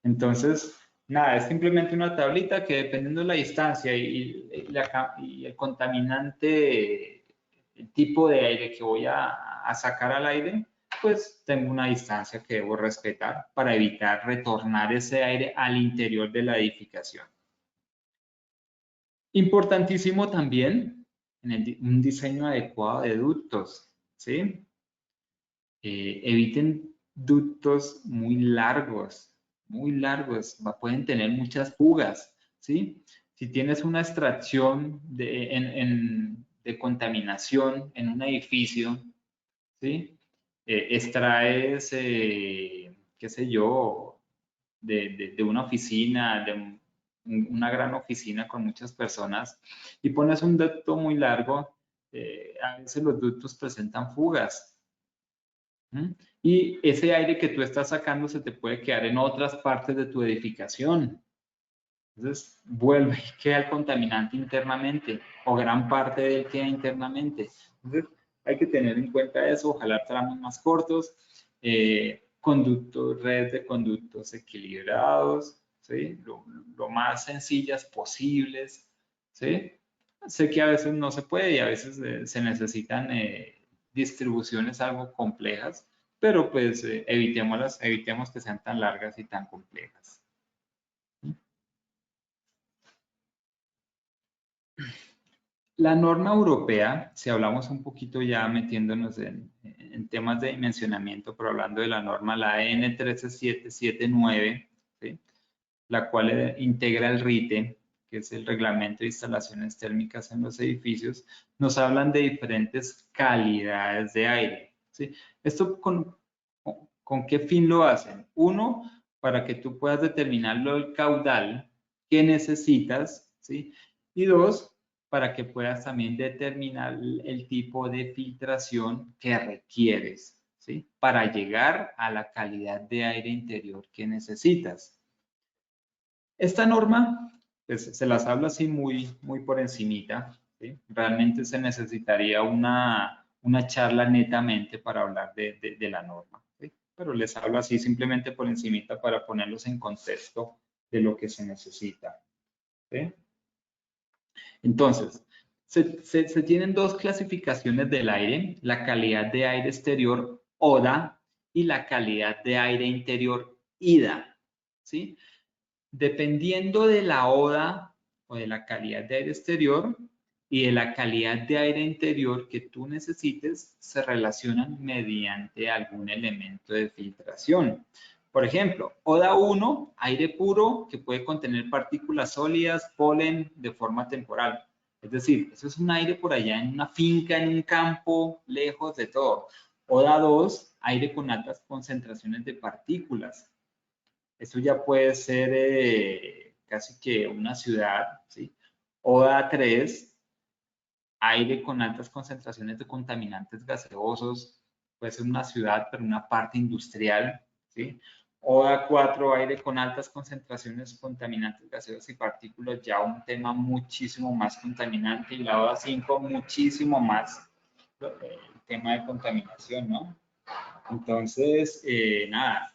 Entonces, nada, es simplemente una tablita que dependiendo de la distancia y el contaminante, el tipo de aire que voy a sacar al aire, pues tengo una distancia que debo respetar para evitar retornar ese aire al interior de la edificación. Importantísimo también un diseño adecuado de ductos, ¿sí? Eviten ductos muy largos, pueden tener muchas fugas, ¿sí? Si tienes una extracción de contaminación en un edificio, ¿sí? Extraes, qué sé yo, de una oficina, una gran oficina con muchas personas y pones un ducto muy largo, a veces los ductos presentan fugas. Y ese aire que tú estás sacando se te puede quedar en otras partes de tu edificación. Entonces, vuelve y queda el contaminante internamente o gran parte de él queda internamente. Entonces, hay que tener en cuenta eso, ojalá tramos más cortos, redes de conductos equilibrados, ¿sí? Lo más sencillas posibles, ¿sí? Sé que a veces no se puede y a veces se necesitan distribuciones algo complejas, pero pues evitemos que sean tan largas y tan complejas. La norma europea, si hablamos un poquito ya metiéndonos en temas de dimensionamiento, pero hablando de la norma, la EN 13779, ¿sí? La cual integra el RITE, que es el Reglamento de Instalaciones Térmicas en los Edificios, nos hablan de diferentes calidades de aire, ¿sí? ¿Esto con qué fin lo hacen? Uno, para que tú puedas determinar el caudal que necesitas, ¿sí? Y dos, para que puedas también determinar el tipo de filtración que requieres, ¿sí? Para llegar a la calidad de aire interior que necesitas. Esta norma, pues, se las habla así muy por encimita, ¿sí? Realmente se necesitaría una charla netamente para hablar de la norma, ¿sí? Pero les hablo así simplemente por encimita para ponerlos en contexto de lo que se necesita, ¿sí? Entonces, se tienen dos clasificaciones del aire, la calidad de aire exterior, ODA, y la calidad de aire interior, IDA, ¿sí? Dependiendo de la ODA o de la calidad de aire exterior, y de la calidad de aire interior que tú necesites se relacionan mediante algún elemento de filtración. Por ejemplo, ODA 1, aire puro que puede contener partículas sólidas, polen de forma temporal. Es decir, eso es un aire por allá en una finca, en un campo, lejos de todo. ODA 2, aire con altas concentraciones de partículas. Eso ya puede ser casi que una ciudad, ¿sí? ODA 3, aire con altas concentraciones de contaminantes gaseosos, puede ser una ciudad, pero una parte industrial, ¿sí? ODA 4, aire con altas concentraciones de contaminantes gaseosos y partículas, ya un tema muchísimo más contaminante. Y la ODA 5, muchísimo más el tema de contaminación, ¿no? Entonces, nada.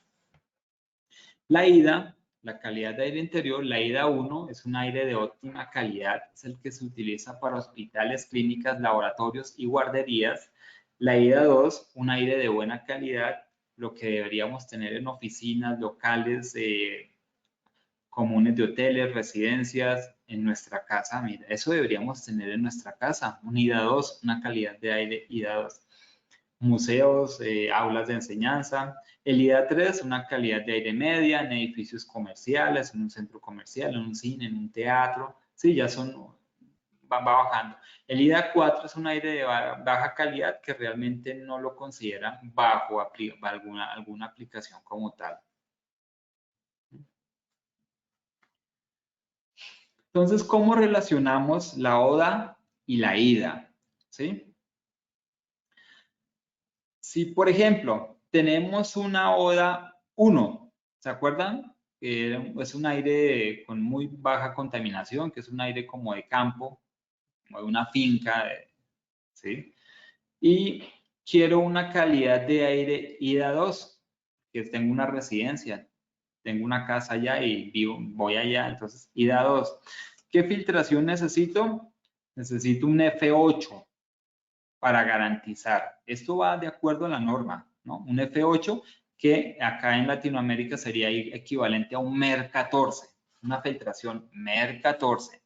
La IDA, la calidad de aire interior, la IDA 1 es un aire de óptima calidad, es el que se utiliza para hospitales, clínicas, laboratorios y guarderías. La IDA 2, un aire de buena calidad, lo que deberíamos tener en oficinas, locales, comunes de hoteles, residencias, en nuestra casa. Mira, eso deberíamos tener en nuestra casa. Un IDA 2, una calidad de aire IDA 2. Museos, aulas de enseñanza. El IDA 3, una calidad de aire media en edificios comerciales, en un centro comercial, en un cine, en un teatro. Sí, ya son, va bajando. El IDA 4 es un aire de baja calidad que realmente no lo considera bajo alguna aplicación como tal. Entonces, ¿cómo relacionamos la ODA y la IDA? ¿Sí? Si, por ejemplo, tenemos una ODA 1, ¿se acuerdan? Es un aire con muy baja contaminación, que es un aire como de campo, como de una finca, ¿sí? Y quiero una calidad de aire IDA 2, que tengo una residencia, tengo una casa allá y voy allá, entonces IDA 2. ¿Qué filtración necesito? Necesito un F8 para garantizar. Esto va de acuerdo a la norma, ¿no? Un F8 que acá en Latinoamérica sería equivalente a un MER 14, una filtración MER 14.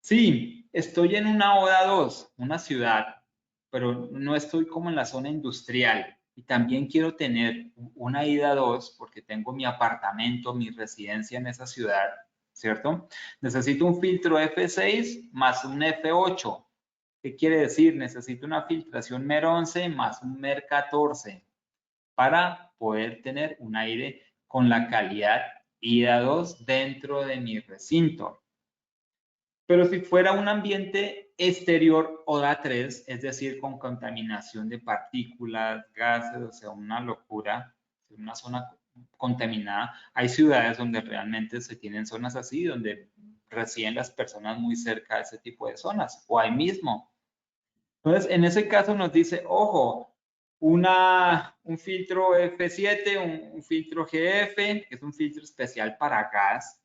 Sí, estoy en una ODA 2, una ciudad, pero no estoy como en la zona industrial. Y también quiero tener una IDA 2 porque tengo mi apartamento, mi residencia en esa ciudad, ¿cierto? Necesito un filtro F6 más un F8. ¿Qué quiere decir? Necesito una filtración MER 11 más un MER 14 para poder tener un aire con la calidad IDA 2 dentro de mi recinto. Pero si fuera un ambiente exterior ODA 3, es decir, con contaminación de partículas, gases, o sea, una locura, una zona contaminada, hay ciudades donde realmente se tienen zonas así, donde residen las personas muy cerca de ese tipo de zonas, o ahí mismo. Entonces, en ese caso nos dice, ojo, un filtro F7, un filtro GF, que es un filtro especial para gas,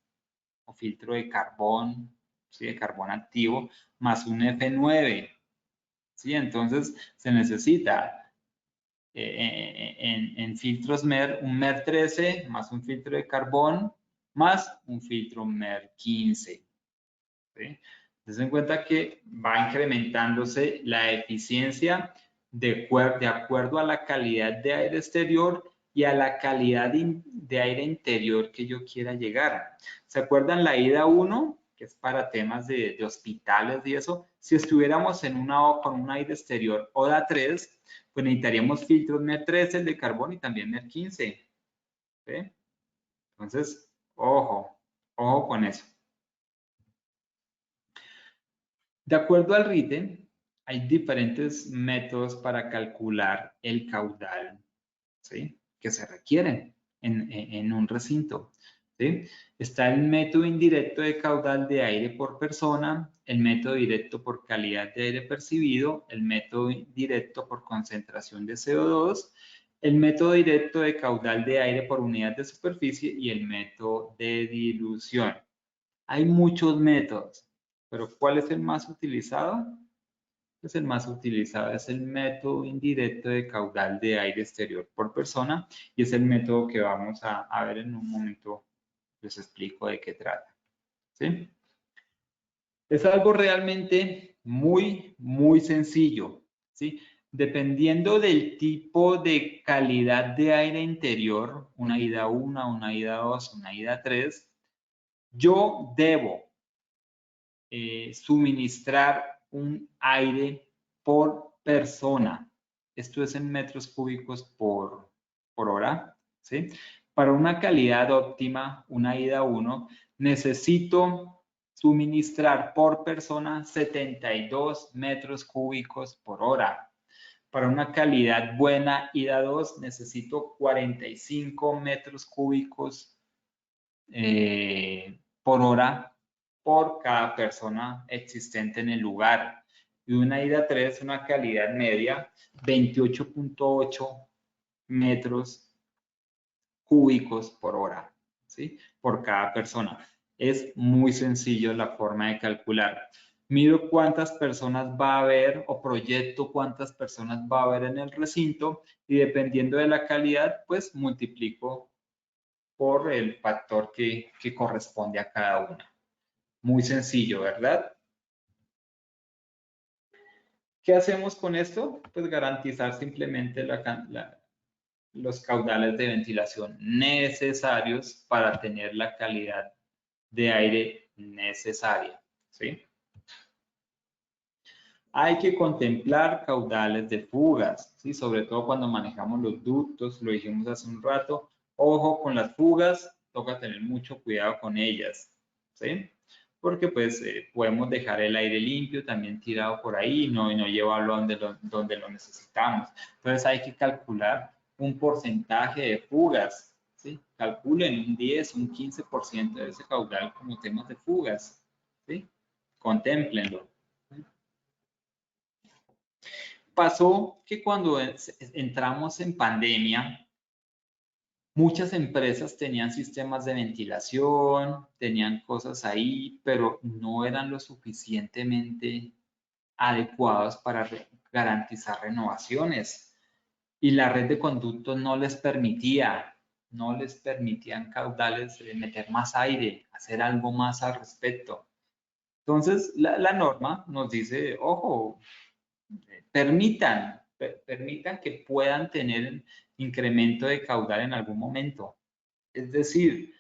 o filtro de carbón, ¿sí? De carbón activo, más un F9. ¿Sí? Entonces, se necesita en filtros MER, un MER 13, más un filtro de carbón, más un filtro MER 15. ¿Sí? Entonces, en cuenta que va incrementándose la eficiencia de acuerdo a la calidad de aire exterior y a la calidad de aire interior que yo quiera llegar. ¿Se acuerdan la IDA 1? Que es para temas de hospitales y eso. Si estuviéramos con un aire exterior ODA 3, pues necesitaríamos filtros MER 13, el de carbón y también MER 15. ¿Sí? Entonces, ojo con eso. De acuerdo al RITE, hay diferentes métodos para calcular el caudal, ¿sí? Que se requieren en un recinto. ¿Sí? Está el método indirecto de caudal de aire por persona, el método directo por calidad de aire percibido, el método directo por concentración de CO2, el método directo de caudal de aire por unidad de superficie y el método de dilución. Hay muchos métodos, pero ¿cuál es el más utilizado? Pues el más utilizado es el método indirecto de caudal de aire exterior por persona y es el método que vamos a ver en un momento. Les explico de qué trata. ¿Sí? Es algo realmente muy sencillo, ¿sí? Dependiendo del tipo de calidad de aire interior, una ida 1, una ida 2, una ida 3, yo debo suministrar un aire por persona. Esto es en metros cúbicos por hora, ¿sí? Para una calidad óptima, una ida 1, necesito suministrar por persona 72 metros cúbicos por hora. Para una calidad buena, ida 2, necesito 45 metros cúbicos por hora por cada persona existente en el lugar. Y una ida 3, una calidad media, 28.8 metros cúbicos por hora, ¿sí? Por cada persona. Es muy sencillo la forma de calcular. Mido cuántas personas va a haber o proyecto cuántas personas va a haber en el recinto y dependiendo de la calidad, pues multiplico por el factor que corresponde a cada una. Muy sencillo, ¿verdad? ¿Qué hacemos con esto? Pues garantizar simplemente los caudales de ventilación necesarios para tener la calidad de aire necesaria, ¿sí? Hay que contemplar caudales de fugas, ¿sí? Sobre todo cuando manejamos los ductos, lo dijimos hace un rato. Ojo con las fugas, toca tener mucho cuidado con ellas, ¿sí? Porque pues podemos dejar el aire limpio también tirado por ahí y no llevarlo donde lo necesitamos. Entonces hay que calcular un porcentaje de fugas, ¿sí? Calculen un 10, un 15% de ese caudal como temas de fugas, ¿sí? Contémplenlo. Pasó que cuando entramos en pandemia, muchas empresas tenían sistemas de ventilación, tenían cosas ahí, pero no eran lo suficientemente adecuados para garantizar renovaciones. Y la red de conductos no les permitían caudales meter más aire, hacer algo más al respecto. Entonces, la norma nos dice, ojo, permitan que puedan tener incremento de caudal en algún momento. Es decir,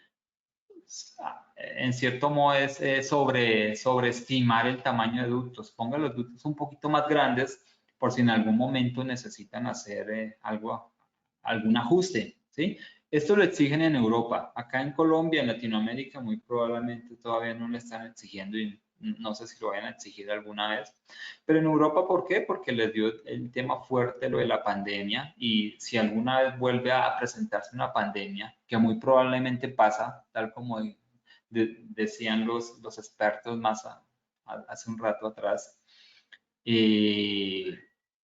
en cierto modo es sobreestimar el tamaño de ductos. Pongan los ductos un poquito más grandes por si en algún momento necesitan hacer algún ajuste, ¿sí? Esto lo exigen en Europa. Acá en Colombia, en Latinoamérica, muy probablemente todavía no lo están exigiendo y no sé si lo vayan a exigir alguna vez. Pero en Europa, ¿por qué? Porque les dio el tema fuerte lo de la pandemia y si alguna vez vuelve a presentarse una pandemia, que muy probablemente pasa, tal como decían los expertos hace un rato atrás,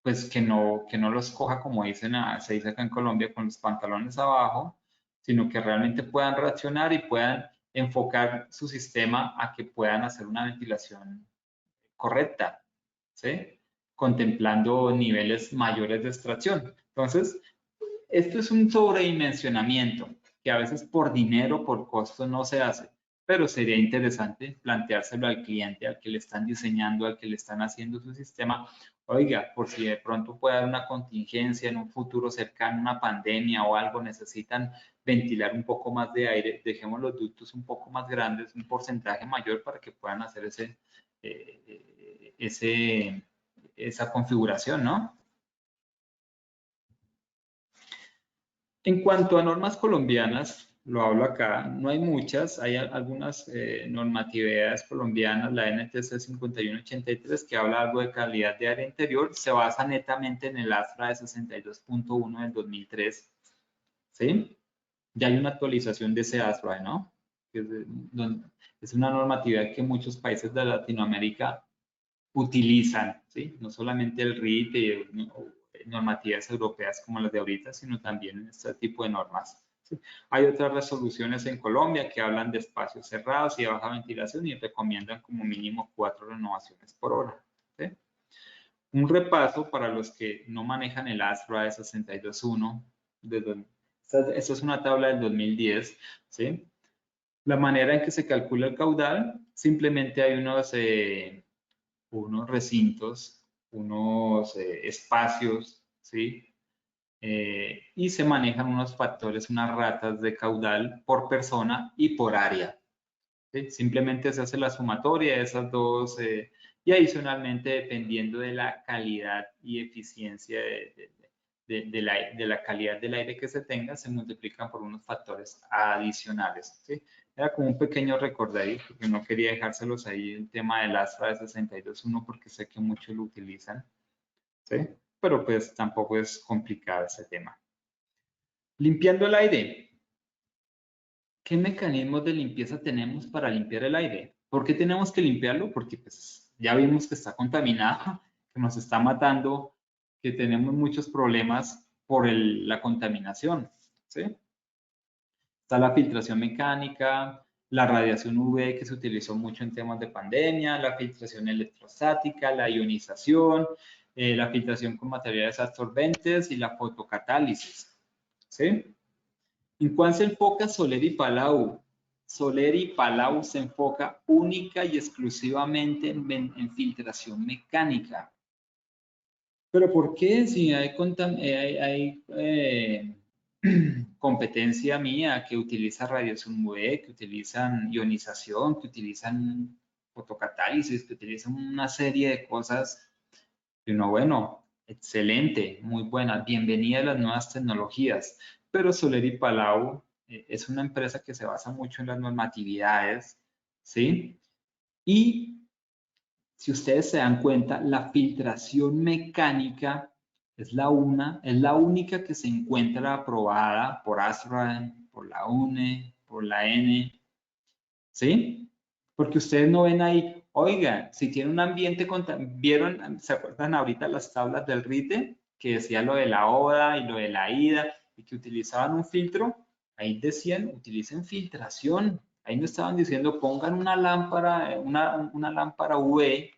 pues que no los coja, como se dice acá en Colombia, con los pantalones abajo, sino que realmente puedan reaccionar y puedan enfocar su sistema a que puedan hacer una ventilación correcta, ¿sí? Contemplando niveles mayores de extracción. Entonces, esto es un sobredimensionamiento que a veces por dinero, por costo no se hace, pero sería interesante planteárselo al cliente, al que le están diseñando, al que le están haciendo su sistema. Oiga, por si de pronto puede haber una contingencia en un futuro cercano, una pandemia o algo, necesitan ventilar un poco más de aire, dejemos los ductos un poco más grandes, un porcentaje mayor para que puedan hacer esa configuración, ¿no? En cuanto a normas colombianas, lo hablo acá, no hay muchas, hay algunas normatividades colombianas, la NTC 5183 que habla algo de calidad de aire interior, se basa netamente en el ASFRA de 62.1 del 2003, ¿sí? Ya hay una actualización de ese ASFRA, ¿no? Es una normatividad que muchos países de Latinoamérica utilizan, ¿sí? No solamente el RIT y normativas europeas como las de ahorita, sino también este tipo de normas. ¿Sí? Hay otras resoluciones en Colombia que hablan de espacios cerrados y de baja ventilación y recomiendan como mínimo 4 renovaciones por hora. ¿Sí? Un repaso para los que no manejan el ASFRA de 62.1. Esta es una tabla del 2010. ¿Sí? La manera en que se calcula el caudal simplemente hay unos recintos, unos espacios, ¿sí? Y se manejan unos factores, unas ratas de caudal por persona y por área. ¿Sí? Simplemente se hace la sumatoria de esas dos y adicionalmente dependiendo de la calidad y eficiencia de la calidad del aire que se tenga, se multiplican por unos factores adicionales. ¿Sí? Era como un pequeño recordatorio porque no quería dejárselos ahí el tema del Astra de 62.1 porque sé que muchos lo utilizan. ¿Sí? Pero pues tampoco es complicado ese tema. Limpiando el aire. ¿Qué mecanismos de limpieza tenemos para limpiar el aire? ¿Por qué tenemos que limpiarlo? Porque pues, ya vimos que está contaminado, que nos está matando, que tenemos muchos problemas por la contaminación. ¿Sí? Está la filtración mecánica, la radiación UV que se utilizó mucho en temas de pandemia, la filtración electrostática, la ionización, la filtración con materiales absorbentes y la fotocatálisis. ¿Sí? ¿En cuál se enfoca Soler y Palau? Soler y Palau se enfoca única y exclusivamente en filtración mecánica. ¿Pero por qué? Si hay competencia mía que utiliza radiación UV, que utilizan ionización, que utilizan fotocatálisis, que utilizan una serie de cosas. Y uno, bueno, excelente, muy buena, bienvenida a las nuevas tecnologías. Pero Soler y Palau es una empresa que se basa mucho en las normatividades, ¿sí? Y si ustedes se dan cuenta, la filtración mecánica es la única que se encuentra aprobada por ASRA, por la UNE, por la N, ¿sí? Porque ustedes no ven ahí, oigan, si tiene un ambiente, ¿vieron, se acuerdan ahorita las tablas del RITE? Que decía lo de la ODA y lo de la IDA y que utilizaban un filtro, ahí decían, utilicen filtración. Ahí no estaban diciendo, pongan una lámpara, una lámpara UV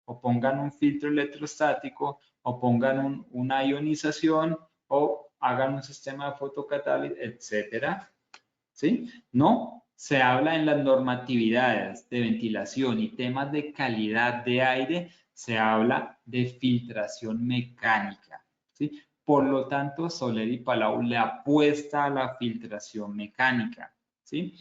o pongan un filtro electrostático o pongan una ionización o hagan un sistema de fotocatálisis, etcétera. ¿Sí? No, se habla en las normatividades de ventilación y temas de calidad de aire, se habla de filtración mecánica. ¿Sí? Por lo tanto, Soler y Palau le apuesta a la filtración mecánica. ¿Sí?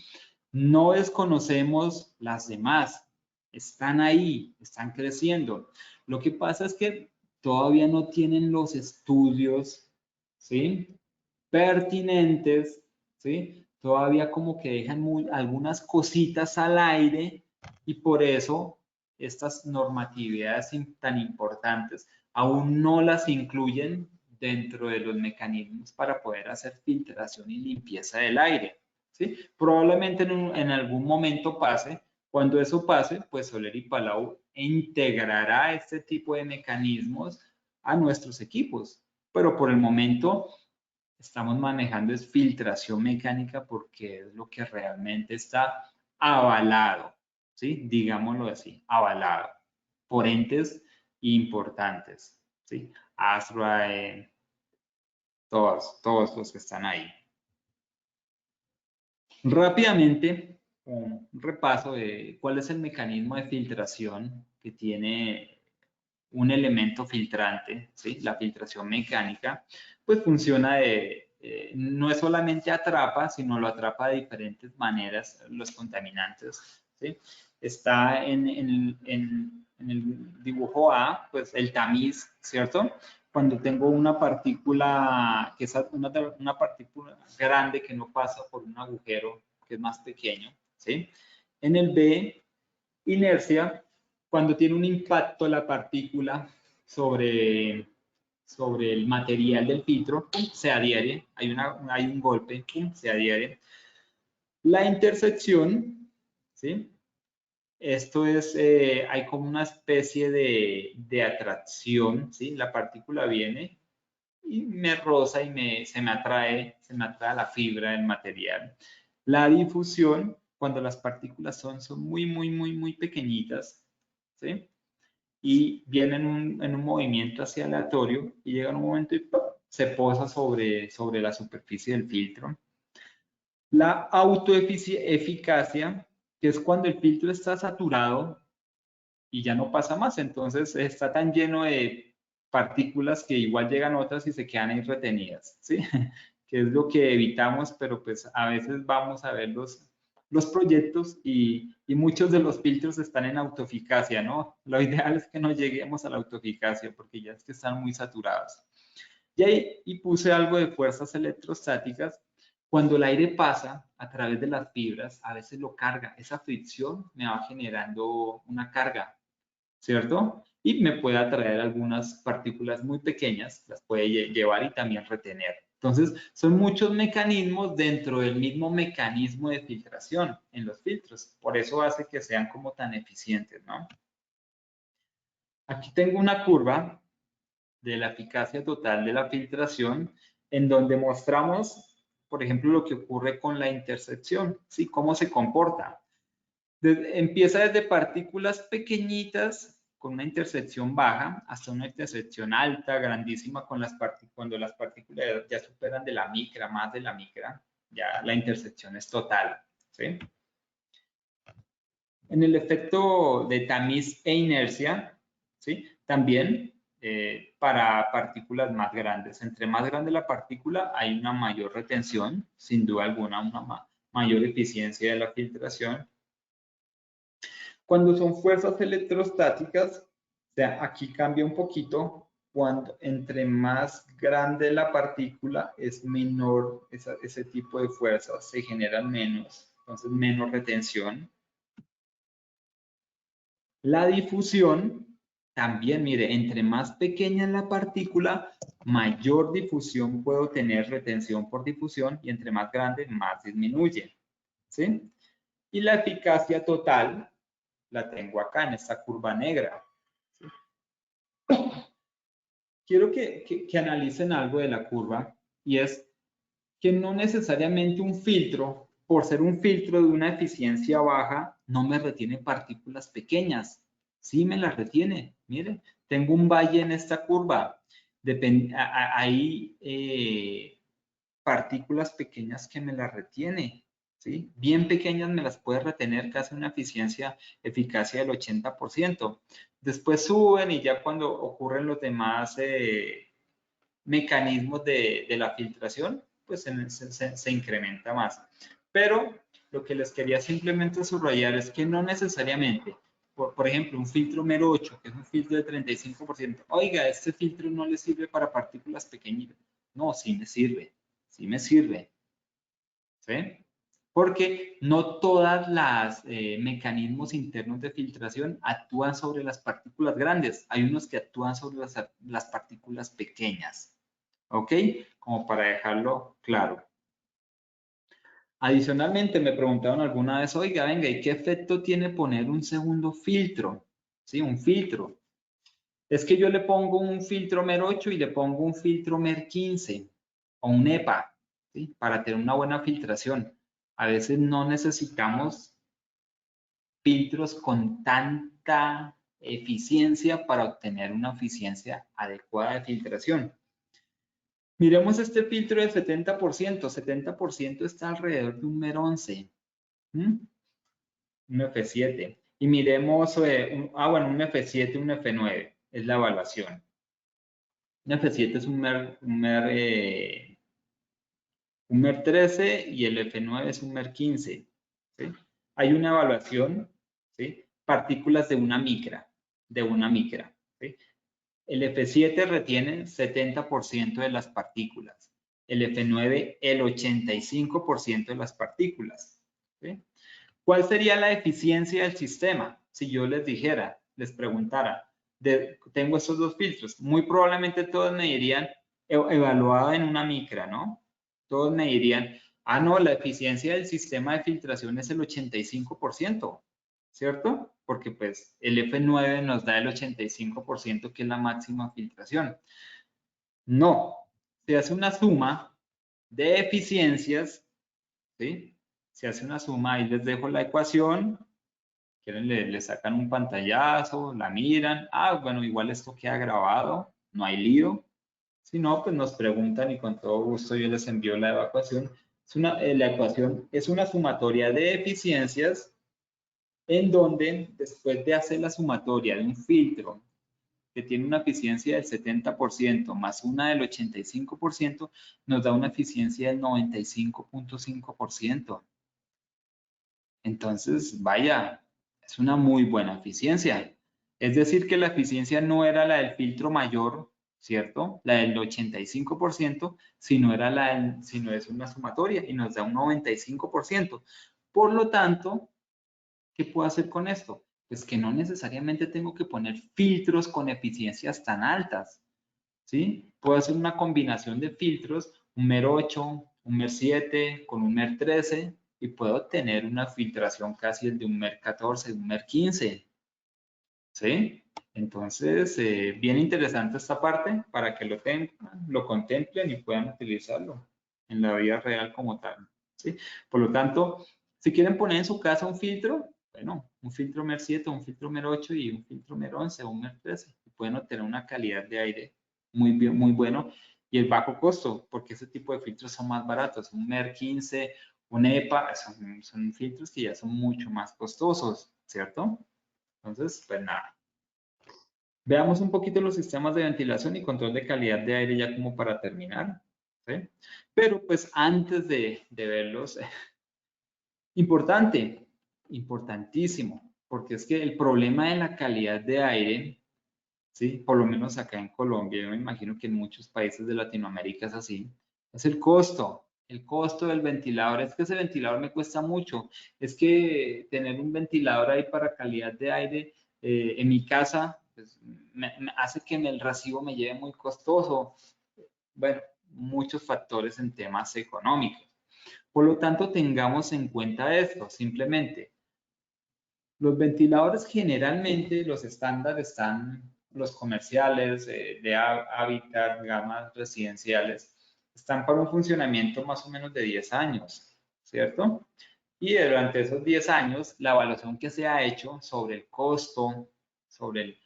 No desconocemos las demás, están ahí, están creciendo. Lo que pasa es que todavía no tienen los estudios, ¿sí? Pertinentes, ¿sí? Todavía como que dejan algunas cositas al aire y por eso estas normatividades tan importantes aún no las incluyen dentro de los mecanismos para poder hacer filtración y limpieza del aire. ¿Sí? Probablemente en algún momento pase. Cuando eso pase, pues Soler y Palau integrará este tipo de mecanismos a nuestros equipos. Pero por el momento estamos manejando es filtración mecánica porque es lo que realmente está avalado, ¿sí? Digámoslo así, avalado por entes importantes, ¿sí? ASRAE, todos los que están ahí. Rápidamente, un repaso de cuál es el mecanismo de filtración que tiene un elemento filtrante, ¿sí? La filtración mecánica, pues funciona no es solamente atrapa, sino lo atrapa de diferentes maneras los contaminantes, ¿sí? Está en el dibujo A, pues el tamiz, ¿cierto? Cuando tengo una partícula, que es una partícula grande que no pasa por un agujero que es más pequeño, ¿sí? En el B, inercia, cuando tiene un impacto la partícula sobre el material del filtro, ¡pum!, se adhiere, hay un golpe, ¡pum!, se adhiere. La intersección, ¿sí? Esto es, hay como una especie de atracción, ¿sí? La partícula viene y me roza y se me atrae a la fibra del material. La difusión, cuando las partículas son muy, muy, muy, muy pequeñitas, ¿sí? Y vienen en un movimiento así aleatorio y llega un momento y ¡pum!, se posa sobre la superficie del filtro. La autoeficacia, que es cuando el filtro está saturado y ya no pasa más. Entonces está tan lleno de partículas que igual llegan otras y se quedan ahí retenidas, ¿sí? Que es lo que evitamos, pero pues a veces vamos a ver los proyectos y muchos de los filtros están en autoeficacia, ¿no? Lo ideal es que no lleguemos a la autoeficacia porque ya es que están muy saturados. Y ahí puse algo de fuerzas electrostáticas. Cuando el aire pasa a través de las fibras, a veces lo carga. Esa fricción me va generando una carga, ¿cierto? Y me puede atraer algunas partículas muy pequeñas, las puede llevar y también retener. Entonces, son muchos mecanismos dentro del mismo mecanismo de filtración en los filtros. Por eso hace que sean como tan eficientes, ¿no? Aquí tengo una curva de la eficacia total de la filtración en donde mostramos, por ejemplo, lo que ocurre con la intersección, ¿sí? Cómo se comporta. Empieza desde partículas pequeñitas con una intersección baja hasta una intersección alta, grandísima, cuando las partículas ya superan de la micra, más de la micra, ya la intersección es total, ¿sí? En el efecto de tamiz e inercia, ¿sí? También para partículas más grandes. Entre más grande la partícula, hay una mayor retención, sin duda alguna, una mayor eficiencia de la filtración. Cuando son fuerzas electrostáticas, o sea, aquí cambia un poquito, cuando entre más grande la partícula es menor ese tipo de fuerzas, se generan menos, entonces menos retención. La difusión, también, mire, entre más pequeña es la partícula, mayor difusión puedo tener, retención por difusión, y entre más grande, más disminuye, ¿sí? Y la eficacia total la tengo acá en esta curva negra. ¿Sí? Quiero que analicen algo de la curva, y es que no necesariamente un filtro, por ser un filtro de una eficiencia baja, no me retiene partículas pequeñas. Sí me las retiene. Miren, tengo un valle en esta curva. Hay partículas pequeñas que me las retiene. ¿Sí? Bien pequeñas me las puede retener casi una eficacia del 80%. Después suben y ya cuando ocurren los demás mecanismos de la filtración, pues se incrementa más. Pero lo que les quería simplemente subrayar es que no necesariamente, por ejemplo, un filtro mero 8, que es un filtro de 35%, oiga, este filtro no le sirve para partículas pequeñitas. No, sí me sirve, sí me sirve. ¿Sí? Porque no todas las mecanismos internos de filtración actúan sobre las partículas grandes. Hay unos que actúan sobre las partículas pequeñas. ¿Ok? Como para dejarlo claro. Adicionalmente, me preguntaron alguna vez, oiga, venga, ¿y qué efecto tiene poner un segundo filtro? ¿Sí? Un filtro. Es que yo le pongo un filtro MER 8 y le pongo un filtro MER 15 o un EPA, ¿sí? Para tener una buena filtración. A veces no necesitamos filtros con tanta eficiencia para obtener una eficiencia adecuada de filtración. Miremos este filtro de 70%. 70% está alrededor de un MER 11. Un F7. Y miremos, bueno, un F7, un F9. Es la evaluación. Un F7 es un MER 13 y el F9 es un MER 15. ¿Sí? Hay una evaluación, ¿sí? Partículas de una micra, ¿sí? El F7 retiene 70% de las partículas. El F9, el 85% de las partículas. ¿Sí? ¿Cuál sería la eficiencia del sistema? Si yo les dijera, les preguntara, tengo estos dos filtros, muy probablemente todos me dirían evaluado en una micra, ¿no? Todos me dirían, ah, no, la eficiencia del sistema de filtración es el 85%, ¿cierto? Porque pues el F9 nos da el 85%, que es la máxima filtración. No, se hace una suma de eficiencias, ¿sí? Se hace una suma, ahí les dejo la ecuación, quieren le sacan un pantallazo, la miran, ah, bueno, igual esto queda grabado, no hay lío. Si no, pues nos preguntan y con todo gusto yo les envío la ecuación. La ecuación es una sumatoria de eficiencias, en donde después de hacer la sumatoria de un filtro que tiene una eficiencia del 70% más una del 85%, nos da una eficiencia del 95.5%. Entonces, vaya, es una muy buena eficiencia. Es decir, que la eficiencia no era la del filtro mayor, ¿cierto? La del 85%, sino es una sumatoria y nos da un 95%. Por lo tanto, ¿qué puedo hacer con esto? Pues que no necesariamente tengo que poner filtros con eficiencias tan altas, ¿sí? Puedo hacer una combinación de filtros, un MER 8, un MER 7 con un MER 13 y puedo tener una filtración casi de un MER 14, un MER 15, ¿sí? Entonces, bien interesante esta parte para que lo tengan, lo contemplen y puedan utilizarlo en la vida real como tal, ¿sí? Por lo tanto, si quieren poner en su casa un filtro, bueno, un filtro MER 7, un filtro MER 8 y un filtro MER 11 o un MER 13, pueden obtener una calidad de aire muy, bien, muy bueno y el bajo costo, porque ese tipo de filtros son más baratos. Un MER 15, un EPA, son filtros que ya son mucho más costosos, ¿cierto? Entonces, pues nada. Veamos un poquito los sistemas de ventilación y control de calidad de aire ya como para terminar, ¿sí? Pero pues antes de verlos, importante, importantísimo, porque es que el problema de la calidad de aire, ¿sí? Por lo menos acá en Colombia, yo me imagino que en muchos países de Latinoamérica es así, es el costo del ventilador. Es que ese ventilador me cuesta mucho, es que tener un ventilador ahí para calidad de aire en mi casa, pues, me hace que en el recibo me lleve muy costoso. Bueno, muchos factores en temas económicos. Por lo tanto, tengamos en cuenta esto, simplemente. Los ventiladores generalmente, los estándares están, los comerciales de hábitat, gamas residenciales, están para un funcionamiento más o menos de 10 años, ¿cierto? Y durante esos 10 años, la evaluación que se ha hecho sobre el costo, sobre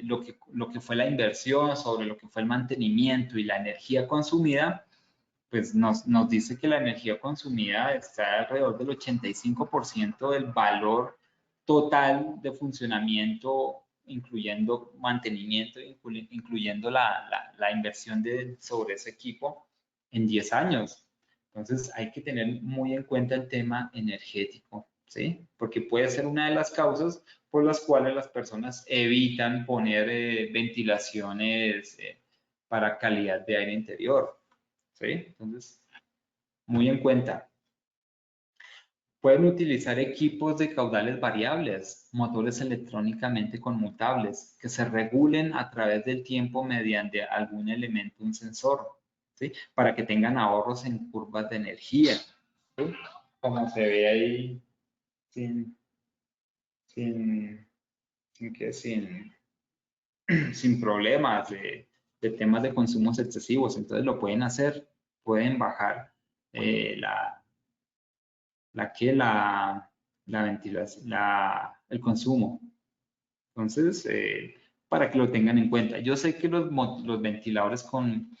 lo que fue la inversión, sobre lo que fue el mantenimiento y la energía consumida, pues nos dice que la energía consumida está alrededor del 85% del valor total de funcionamiento, incluyendo mantenimiento, incluyendo la inversión sobre ese equipo en 10 años. Entonces hay que tener muy en cuenta el tema energético, ¿sí? Porque puede ser una de las causas por las cuales las personas evitan poner ventilaciones para calidad de aire interior. ¿Sí? Entonces, muy en cuenta. Pueden utilizar equipos de caudales variables, motores electrónicamente conmutables, que se regulen a través del tiempo mediante algún elemento, un sensor, ¿sí? Para que tengan ahorros en curvas de energía, ¿sí? Como se ve ahí, sin, sin, sin, sin problemas de temas de consumos excesivos. Entonces lo pueden hacer, pueden bajar la ventilación, el consumo. Entonces, para que lo tengan en cuenta. Yo sé que los ventiladores con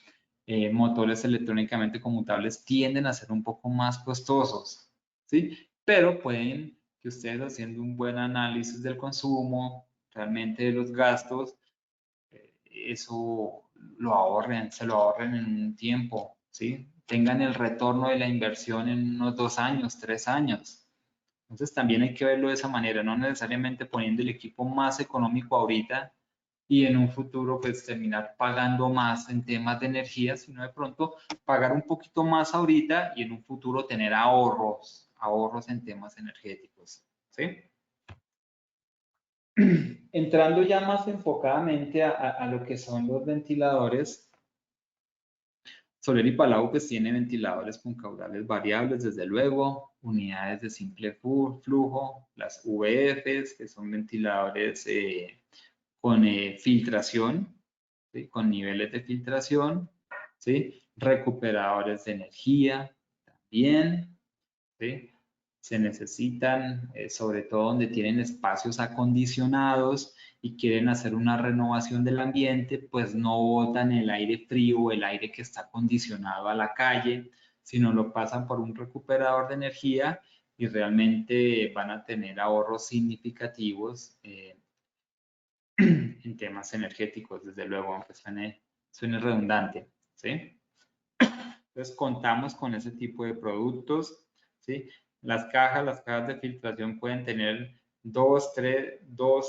motores electrónicamente conmutables tienden a ser un poco más costosos, ¿sí? Pero pueden que ustedes haciendo un buen análisis del consumo, realmente de los gastos, eso se lo ahorren en un tiempo, ¿sí? Tengan el retorno de la inversión en unos 2 años, 3 años. Entonces también hay que verlo de esa manera, no necesariamente poniendo el equipo más económico ahorita y en un futuro pues terminar pagando más en temas de energía, sino de pronto pagar un poquito más ahorita y en un futuro tener ahorros en temas energéticos, ¿sí? Entrando ya más enfocadamente a lo que son los ventiladores, Soler y Palau pues tiene ventiladores con caudales variables, desde luego, unidades de simple flujo, las VFs, que son ventiladores con filtración, ¿sí? Con niveles de filtración, ¿sí? Recuperadores de energía también, ¿sí? Se necesitan, sobre todo donde tienen espacios acondicionados y quieren hacer una renovación del ambiente, pues no botan el aire frío o el aire que está acondicionado a la calle, sino lo pasan por un recuperador de energía y realmente van a tener ahorros significativos en temas energéticos, desde luego, aunque suene redundante, ¿sí? Entonces, contamos con ese tipo de productos, ¿sí? Las cajas de filtración pueden tener dos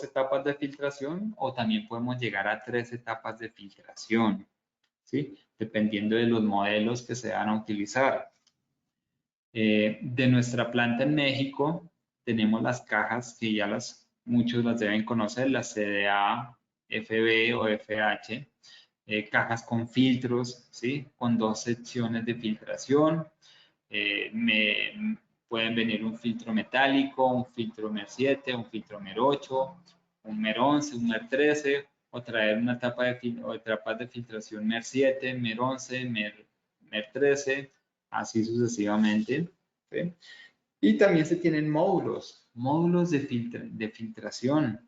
etapas de filtración o también podemos llegar a 3 etapas de filtración, ¿sí? Dependiendo de los modelos que se van a utilizar. De nuestra planta en México tenemos las cajas que ya muchos las deben conocer, las CDA, FB o FH, cajas con filtros, ¿sí? Con 2 secciones de filtración. Pueden venir un filtro metálico, un filtro MER7, un filtro MER8, un MER11, un MER13, o traer una etapa de filtración MER7, MER11, MER13, así sucesivamente. ¿Sí? Y también se tienen módulos de filtración,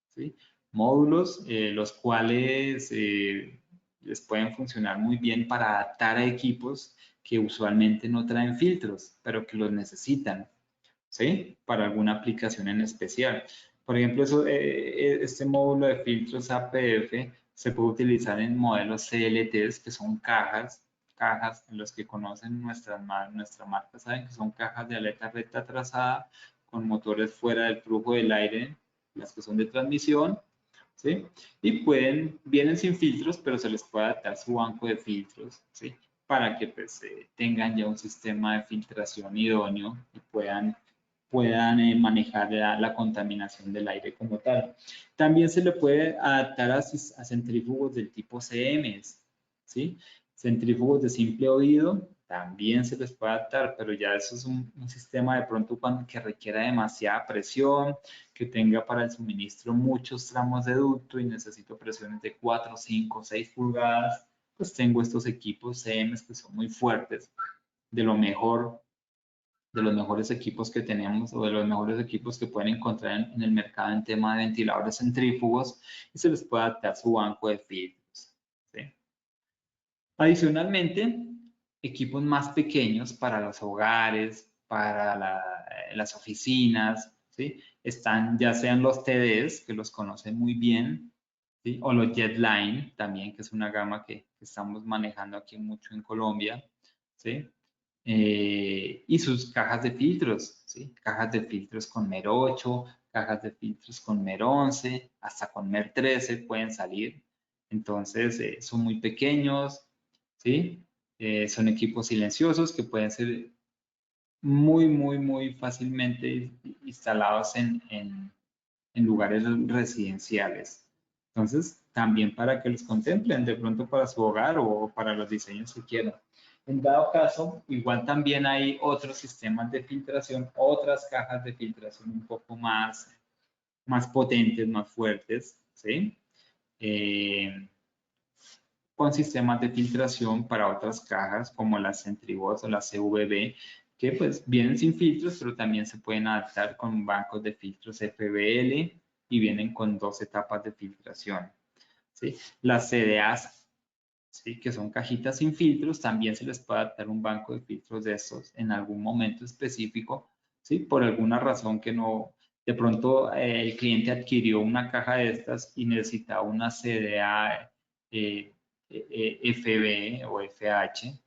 ¿sí? Módulos los cuales les pueden funcionar muy bien para adaptar a equipos que usualmente no traen filtros, pero que los necesitan, ¿sí? Para alguna aplicación en especial. Por ejemplo, este módulo de filtros APF se puede utilizar en modelos CLTs, que son cajas, los que conocen nuestra marca saben que son cajas de aleta recta trazada con motores fuera del flujo del aire, las que son de transmisión, ¿sí? Y vienen sin filtros, pero se les puede adaptar su banco de filtros, ¿sí? Para que pues, tengan ya un sistema de filtración idóneo y puedan manejar la contaminación del aire como tal. También se le puede adaptar a centrífugos del tipo CMs, ¿sí? Centrífugos de simple oído también se les puede adaptar, pero ya eso es un sistema de pronto que requiera demasiada presión, que tenga para el suministro muchos tramos de ducto y necesito presiones de 4, 5, 6 pulgadas, pues tengo estos equipos CMs que son muy fuertes, de lo mejor, de los mejores equipos que tenemos o de los mejores equipos que pueden encontrar en el mercado en tema de ventiladores centrífugos y se les puede adaptar su banco de filtros, ¿sí? Adicionalmente, equipos más pequeños para los hogares, para las oficinas, ¿sí? Están ya sean los TDs, que los conocen muy bien, ¿sí? O los Jetline también, que es una gama que estamos manejando aquí mucho en Colombia, ¿sí? Y sus cajas de filtros, ¿sí? Cajas de filtros con MER8, cajas de filtros con MER11, hasta con MER13 pueden salir. Entonces, son muy pequeños, ¿sí? Son equipos silenciosos que pueden ser muy fácilmente instalados en lugares residenciales. Entonces, también para que los contemplen, de pronto para su hogar o para los diseños que quieran. En dado caso, igual también hay otros sistemas de filtración, otras cajas de filtración un poco más potentes, más fuertes, ¿sí? Con sistemas de filtración para otras cajas como las Centribox o las CVB, que pues vienen sin filtros, pero también se pueden adaptar con bancos de filtros FBL y vienen con 2 etapas de filtración, ¿sí? Las CDAs, ¿sí? Que son cajitas sin filtros, también se les puede adaptar un banco de filtros de estos en algún momento específico, ¿sí? Por alguna razón que no, de pronto el cliente adquirió una caja de estas y necesitaba una CDA FB o FH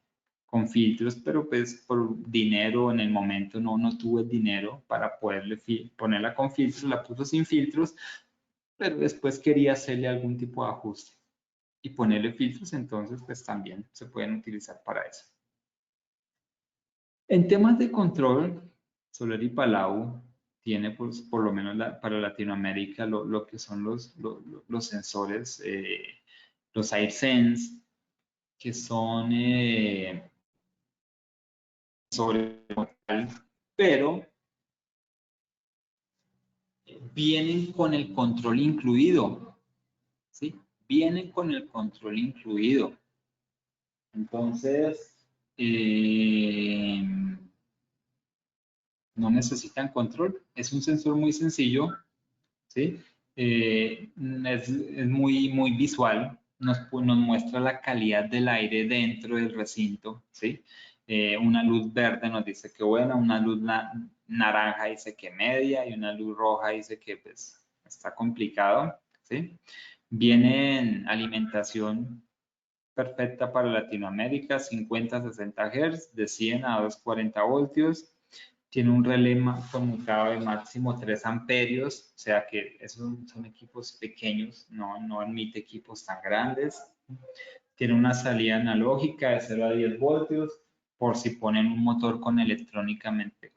con filtros, pero pues por dinero en el momento no tuve el dinero para poderle ponerla con filtros, la puso sin filtros, pero después quería hacerle algún tipo de ajuste y ponerle filtros, entonces pues también se pueden utilizar para eso. En temas de control, Soler y Palau tiene pues, por lo menos para Latinoamérica lo que son los sensores, los AirSense, que son sensores, pero vienen con el control incluido, ¿sí? Vienen con el control incluido. Entonces, no necesitan control. Es un sensor muy sencillo, ¿sí? Es muy visual. Nos muestra la calidad del aire dentro del recinto, ¿sí? una luz verde nos dice que buena, una luz naranja dice que media y una luz roja dice que pues está complicado, ¿sí? Viene en alimentación perfecta para Latinoamérica, 50-60 Hz, de 100 a 240 voltios. Tiene un relé conmutado de máximo 3 amperios, o sea que esos son equipos pequeños, no admite equipos tan grandes. Tiene una salida analógica de 0 a 10 voltios, por si ponen un motor electrónicamente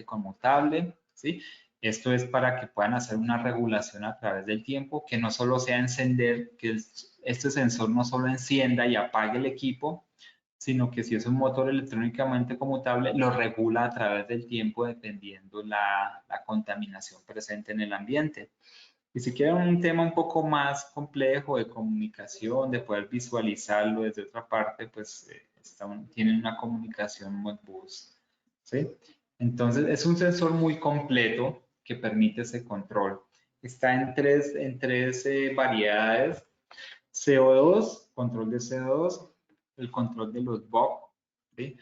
conmutable, ¿sí? Esto es para que puedan hacer una regulación a través del tiempo, que no solo sea encender, que este sensor no solo encienda y apague el equipo, sino que si es un motor electrónicamente conmutable, lo regula a través del tiempo dependiendo la contaminación presente en el ambiente. Y si quieren un tema un poco más complejo de comunicación, de poder visualizarlo desde otra parte, pues tienen una comunicación Modbus, ¿sí? Entonces es un sensor muy completo que permite ese control. Está en tres variedades: CO2, control de CO2, el control de los BOC, ¿sí?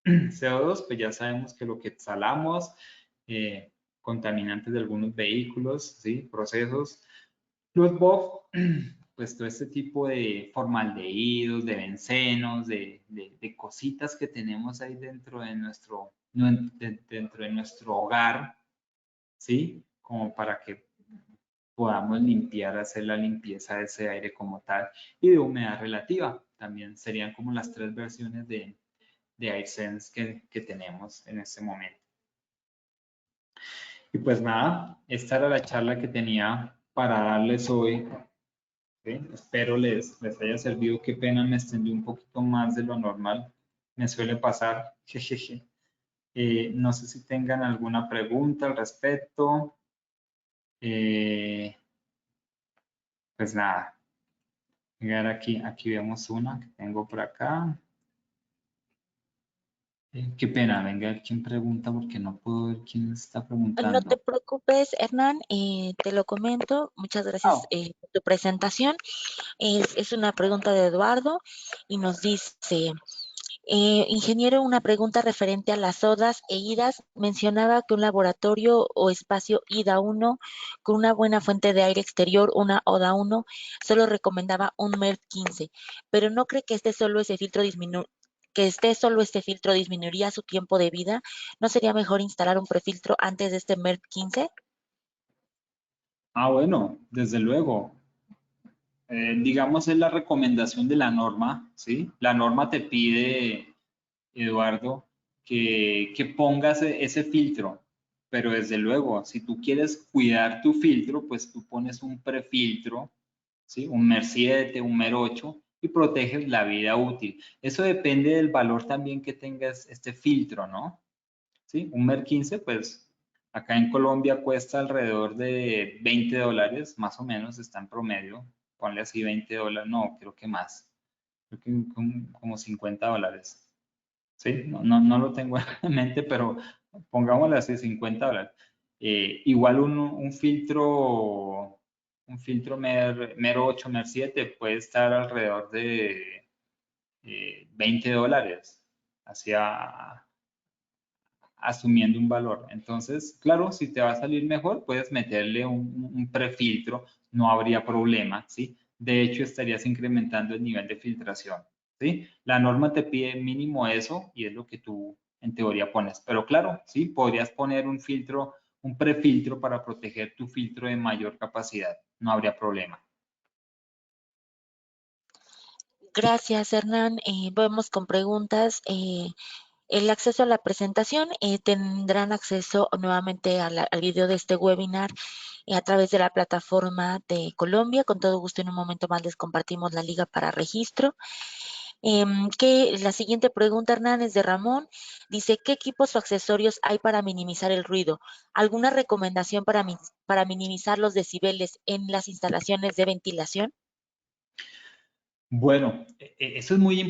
CO2, pues ya sabemos que lo que exhalamos, contaminantes de algunos vehículos, ¿sí? Procesos. Los BOF, pues todo este tipo de formaldehídos, de bencenos, de cositas que tenemos ahí dentro de nuestro hogar, ¿sí? Como para que podamos limpiar, hacer la limpieza de ese aire como tal, y de humedad relativa. También serían como las tres versiones de AirSense que tenemos en este momento. Y pues nada, esta era la charla que tenía para darles hoy. ¿Sí? Espero les haya servido. Qué pena, me extendí un poquito más de lo normal. Me suele pasar. Jejeje. No sé si tengan alguna pregunta al respecto. Pues nada. Llegar aquí vemos una que tengo por acá. Qué pena, venga, ¿quién pregunta? Porque no puedo ver quién está No te preguntando. preocupes, Hernán, te lo comento. Muchas gracias Ah, por tu presentación. Es una pregunta de Eduardo y nos dice, ingeniero, una pregunta referente a las sodas e idas. Mencionaba que un laboratorio o espacio IDA 1 con una buena fuente de aire exterior, una ODA 1, solo recomendaba un MERV 15, pero no cree que este filtro disminuiría su tiempo de vida. ¿No sería mejor instalar un prefiltro antes de este MERV 15? bueno, desde luego. Digamos, es la recomendación de la norma, ¿sí? La norma te pide, Eduardo, que pongas ese filtro, pero desde luego, si tú quieres cuidar tu filtro, pues tú pones un prefiltro, ¿sí? Un MER 7, un MER 8 y proteges la vida útil. Eso depende del valor también que tengas este filtro, ¿no? ¿Sí? Un MER 15, pues acá en Colombia cuesta alrededor de $20, más o menos, está en promedio. Ponle así $20, no, creo que más. Creo que como $50. ¿Sí? No lo tengo en mente, pero pongámosle así, $50. Igual un filtro MER 8, MER 7 puede estar alrededor de $20, hacia asumiendo un valor. Entonces, claro, si te va a salir mejor, puedes meterle un prefiltro, no habría problema, ¿sí? De hecho, estarías incrementando el nivel de filtración, ¿sí? La norma te pide mínimo eso y es lo que tú en teoría pones. Pero claro, sí, podrías poner un filtro, un prefiltro para proteger tu filtro de mayor capacidad, no habría problema. Gracias, Hernán. Vamos con preguntas. El acceso a la presentación, tendrán acceso nuevamente al video de este webinar a través de la plataforma de Colombia. Con todo gusto, en un momento más les compartimos la liga para registro. La siguiente pregunta, Hernán, es de Ramón. Dice, ¿qué equipos o accesorios hay para minimizar el ruido? ¿Alguna recomendación para minimizar los decibeles en las instalaciones de ventilación? Bueno, eso es muy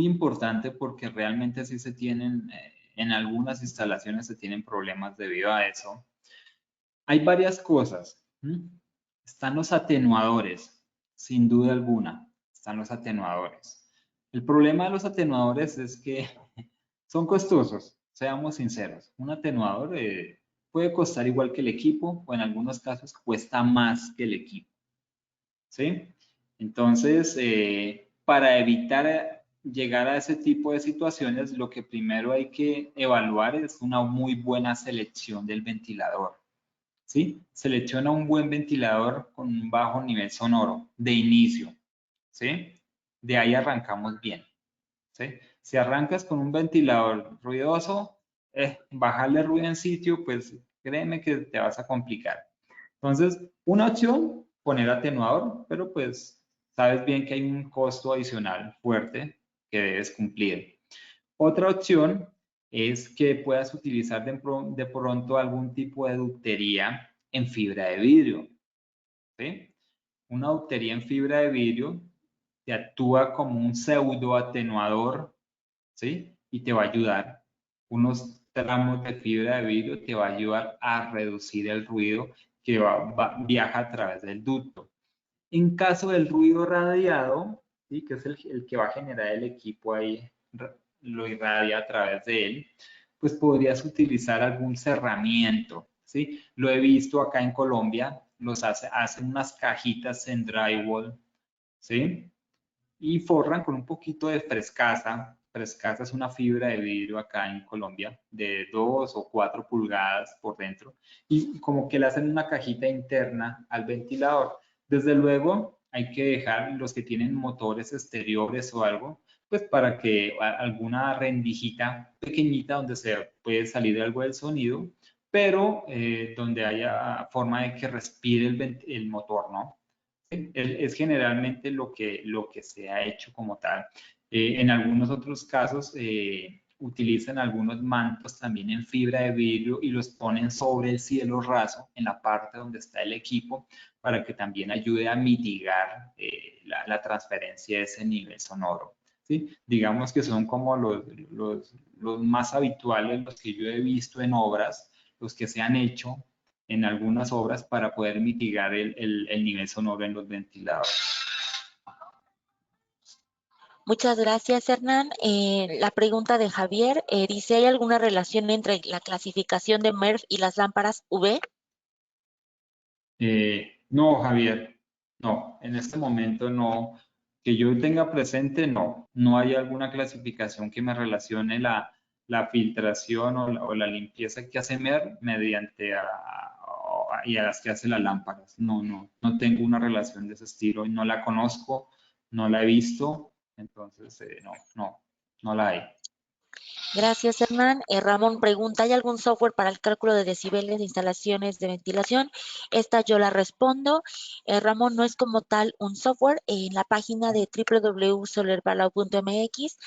importante porque realmente sí se tienen, en algunas instalaciones se tienen problemas debido a eso. Hay varias cosas. Están los atenuadores, sin duda alguna, están los atenuadores. El problema de los atenuadores es que son costosos, seamos sinceros. Un atenuador puede costar igual que el equipo o en algunos casos cuesta más que el equipo, ¿sí? Entonces, para evitar llegar a ese tipo de situaciones, lo que primero hay que evaluar es una muy buena selección del ventilador, ¿sí? Selecciona un buen ventilador con un bajo nivel sonoro de inicio, ¿sí? De ahí arrancamos bien, ¿sí? Si arrancas con un ventilador ruidoso, bajarle ruido en sitio, pues créeme que te vas a complicar. Entonces, una opción, poner atenuador, pero pues sabes bien que hay un costo adicional fuerte que debes cumplir. Otra opción es que puedas utilizar de pronto algún tipo de ductería en fibra de vidrio, ¿sí? Una ductería en fibra de vidrio te actúa como un pseudo atenuador, ¿sí? Y te va a ayudar. Unos tramos de fibra de vidrio te va a ayudar a reducir el ruido que viaja a través del ducto. En caso del ruido radiado, ¿sí? Que es el que va a generar el equipo ahí, lo irradia a través de él, pues podrías utilizar algún cerramiento, ¿sí? Lo he visto acá en Colombia, hacen unas cajitas en drywall, ¿sí? Y forran con un poquito de frescasa. Frescasa es una fibra de vidrio acá en Colombia de 2 o 4 pulgadas por dentro y como que le hacen una cajita interna al ventilador. Desde luego hay que dejar los que tienen motores exteriores o algo, pues para que alguna rendijita pequeñita donde se puede salir algo del sonido, pero donde haya forma de que respire el motor, ¿no? Es generalmente lo que se ha hecho como tal. En algunos otros casos utilizan algunos mantos también en fibra de vidrio y los ponen sobre el cielo raso, en la parte donde está el equipo, para que también ayude a mitigar la transferencia de ese nivel sonoro. ¿Sí? Digamos que son como los más habituales, los que yo he visto en obras, los que se han hecho en algunas obras para poder mitigar el nivel sonoro en los ventiladores. Muchas gracias, Hernán. La pregunta de Javier dice, ¿hay alguna relación entre la clasificación de MERV y las lámparas UV? No, Javier, no, en este momento no. Que yo tenga presente, no. No hay alguna clasificación que me relacione la filtración o la limpieza que hace MER mediante y a las que hace las lámparas. No, no, no tengo una relación de ese estilo y no la conozco, no la he visto, entonces no, no, no la hay. Gracias, Hernán. Ramón pregunta, ¿hay algún software para el cálculo de decibeles de instalaciones de ventilación? Esta yo la respondo. Ramón, no es como tal un software. En la página de www.solerpalau.mx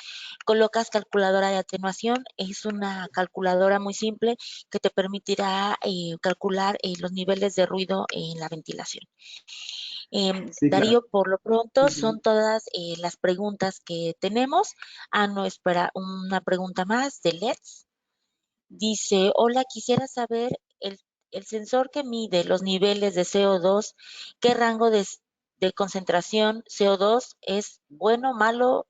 colocas calculadora de atenuación. Es una calculadora muy simple que te permitirá calcular los niveles de ruido en la ventilación. Sí, claro. Darío, por lo pronto Sí, sí, son sí. todas las preguntas que tenemos. Ah, no, espera, una pregunta más de Let's. Dice, hola, quisiera saber el sensor que mide los niveles de CO2, ¿qué rango de concentración CO2 es bueno, malo?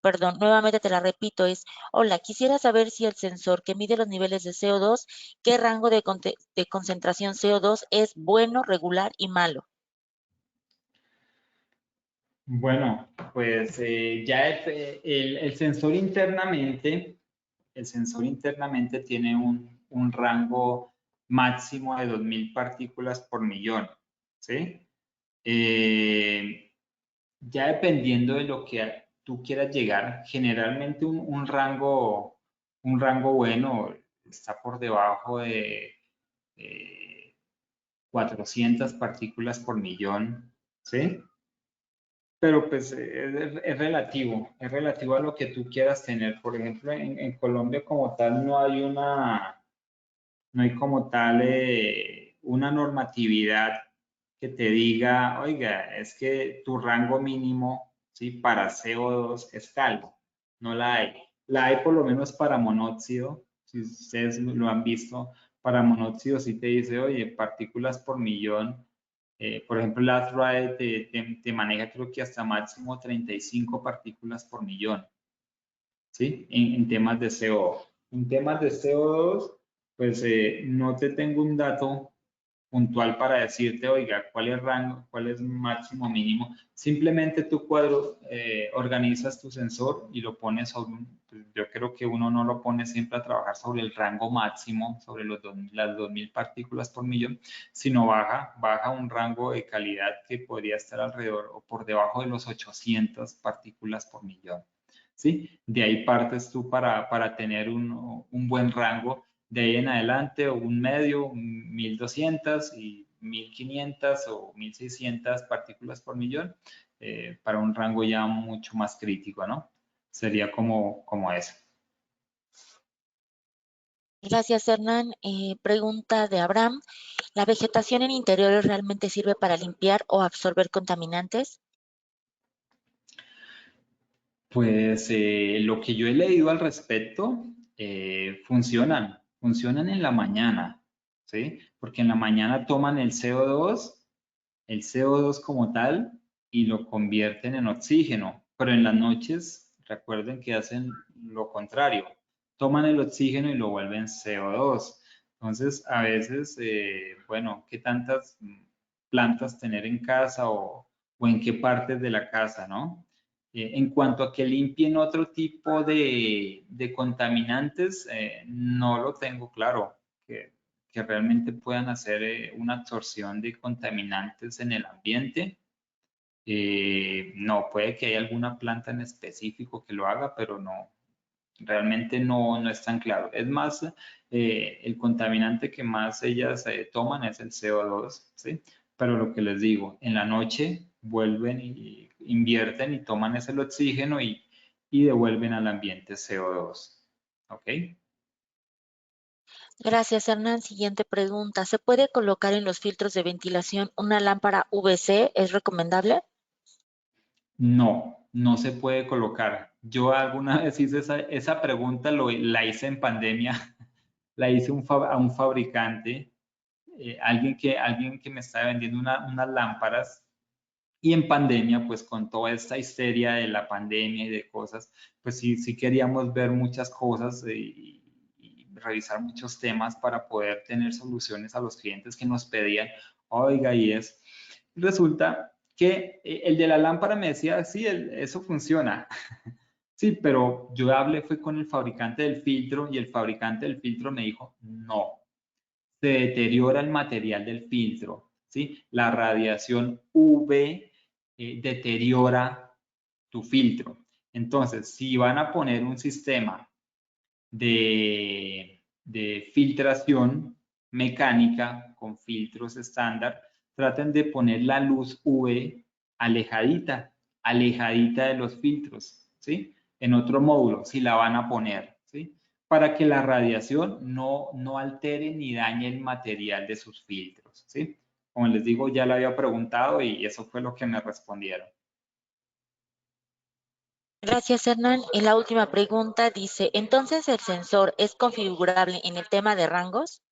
Perdón, nuevamente te la repito, es, hola, quisiera saber si el sensor que mide los niveles de CO2, ¿qué rango de concentración CO2 es bueno, regular y malo? Bueno, pues ya el sensor internamente tiene un rango máximo de 2000 partículas por millón, ¿sí? Eh, ya dependiendo de lo que tú quieras llegar, generalmente un rango bueno está por debajo de eh, 400 partículas por millón, ¿sí? Pero pues es relativo a lo que tú quieras tener. Por ejemplo, en Colombia como tal no hay como tal una normatividad que te diga, oiga, es que tu rango mínimo, ¿sí? Para CO2 es tal. No la hay. La hay por lo menos para monóxido, si ustedes lo han visto, para monóxido sí te dice, oye, partículas por millón Por ejemplo, el ArcRide te maneja creo que hasta máximo 35 partículas por millón, ¿sí? En temas de CO. En temas de CO2, pues no te tengo un dato puntual para decirte, oiga, cuál es rango, cuál es máximo, mínimo. Simplemente tú organizas tu sensor y lo pones sobre pues, yo creo que uno no lo pone siempre a trabajar sobre el rango máximo, sobre las 2000 partículas por millón, sino baja un rango de calidad que podría estar alrededor o por debajo de los 800 partículas por millón. ¿Sí? De ahí partes tú para tener un buen rango. De ahí en adelante, o un medio, 1200 y 1500 o 1600 partículas por millón, para un rango ya mucho más crítico, ¿no? Sería como eso. Gracias, Hernán. Pregunta de Abraham. ¿La vegetación en interiores realmente sirve para limpiar o absorber contaminantes? Pues lo que yo he leído al respecto, funcionan en la mañana, ¿sí? Porque en la mañana toman el CO2 como tal, y lo convierten en oxígeno, pero en las noches, recuerden que hacen lo contrario, toman el oxígeno y lo vuelven CO2. Entonces, a veces, bueno, ¿qué tantas plantas tener en casa o en qué partes de la casa, ¿no? En cuanto a que limpien otro tipo de contaminantes, no lo tengo claro, que realmente puedan hacer una absorción de contaminantes en el ambiente. No, puede que haya alguna planta en específico que lo haga, pero no, realmente no es tan claro. Es más, el contaminante que más ellas toman es el CO2, ¿sí? Pero lo que les digo, en la noche vuelven y invierten y toman ese oxígeno y devuelven al ambiente CO2. ¿Ok? Gracias, Hernán. Siguiente pregunta. ¿Se puede colocar en los filtros de ventilación una lámpara VC? ¿Es recomendable? No se puede colocar. Yo alguna vez hice esa pregunta, la hice en pandemia, la hice a un fabricante, alguien que me estaba vendiendo unas lámparas, y en pandemia, pues con toda esta histeria de la pandemia y de cosas, pues sí queríamos ver muchas cosas y revisar muchos temas para poder tener soluciones a los clientes que nos pedían, oiga, resulta que el de la lámpara me decía, sí, eso funciona. Sí, pero yo hablé, fue con el fabricante del filtro y el fabricante del filtro me dijo, no, se deteriora el material del filtro, ¿sí? La radiación UV deteriora tu filtro. Entonces, si van a poner un sistema de filtración mecánica con filtros estándar, traten de poner la luz UV alejadita de los filtros, ¿sí? En otro módulo, si la van a poner, ¿sí? Para que la radiación no altere ni dañe el material de sus filtros, ¿sí? Como les digo, ya lo había preguntado y eso fue lo que me respondieron. Gracias, Hernán. Y la última pregunta dice, ¿entonces el sensor es configurable en el tema de rangos?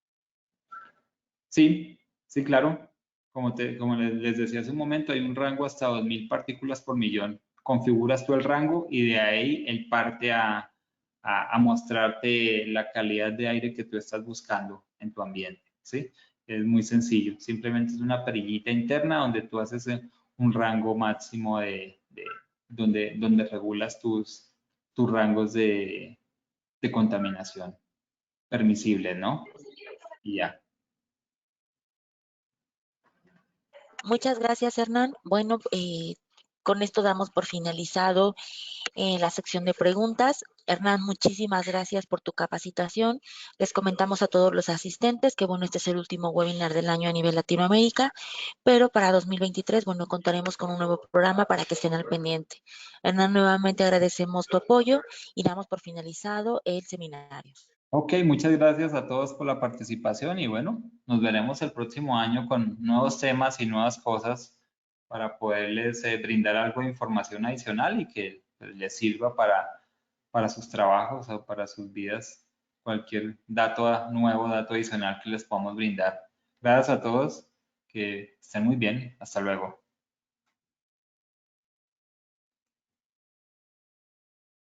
Sí, sí, claro. Como les decía hace un momento, hay un rango hasta 2000 partículas por millón. Configuras tú el rango y de ahí él parte a mostrarte la calidad de aire que tú estás buscando en tu ambiente, ¿sí? Es muy sencillo. Simplemente es una perillita interna donde tú haces un rango máximo donde regulas tus rangos de contaminación permisibles, ¿no? Y ya. Muchas gracias, Hernán. Bueno, con esto damos por finalizado la sección de preguntas. Hernán, muchísimas gracias por tu capacitación. Les comentamos a todos los asistentes que, bueno, este es el último webinar del año a nivel Latinoamérica, pero para 2023, bueno, contaremos con un nuevo programa para que estén al pendiente. Hernán, nuevamente agradecemos tu apoyo y damos por finalizado el seminario. Ok, muchas gracias a todos por la participación y bueno, nos veremos el próximo año con nuevos temas y nuevas cosas para poderles brindar algo de información adicional y que pues, les sirva para sus trabajos o para sus vidas, cualquier dato nuevo, dato adicional que les podamos brindar. Gracias a todos. Que estén muy bien. Hasta luego.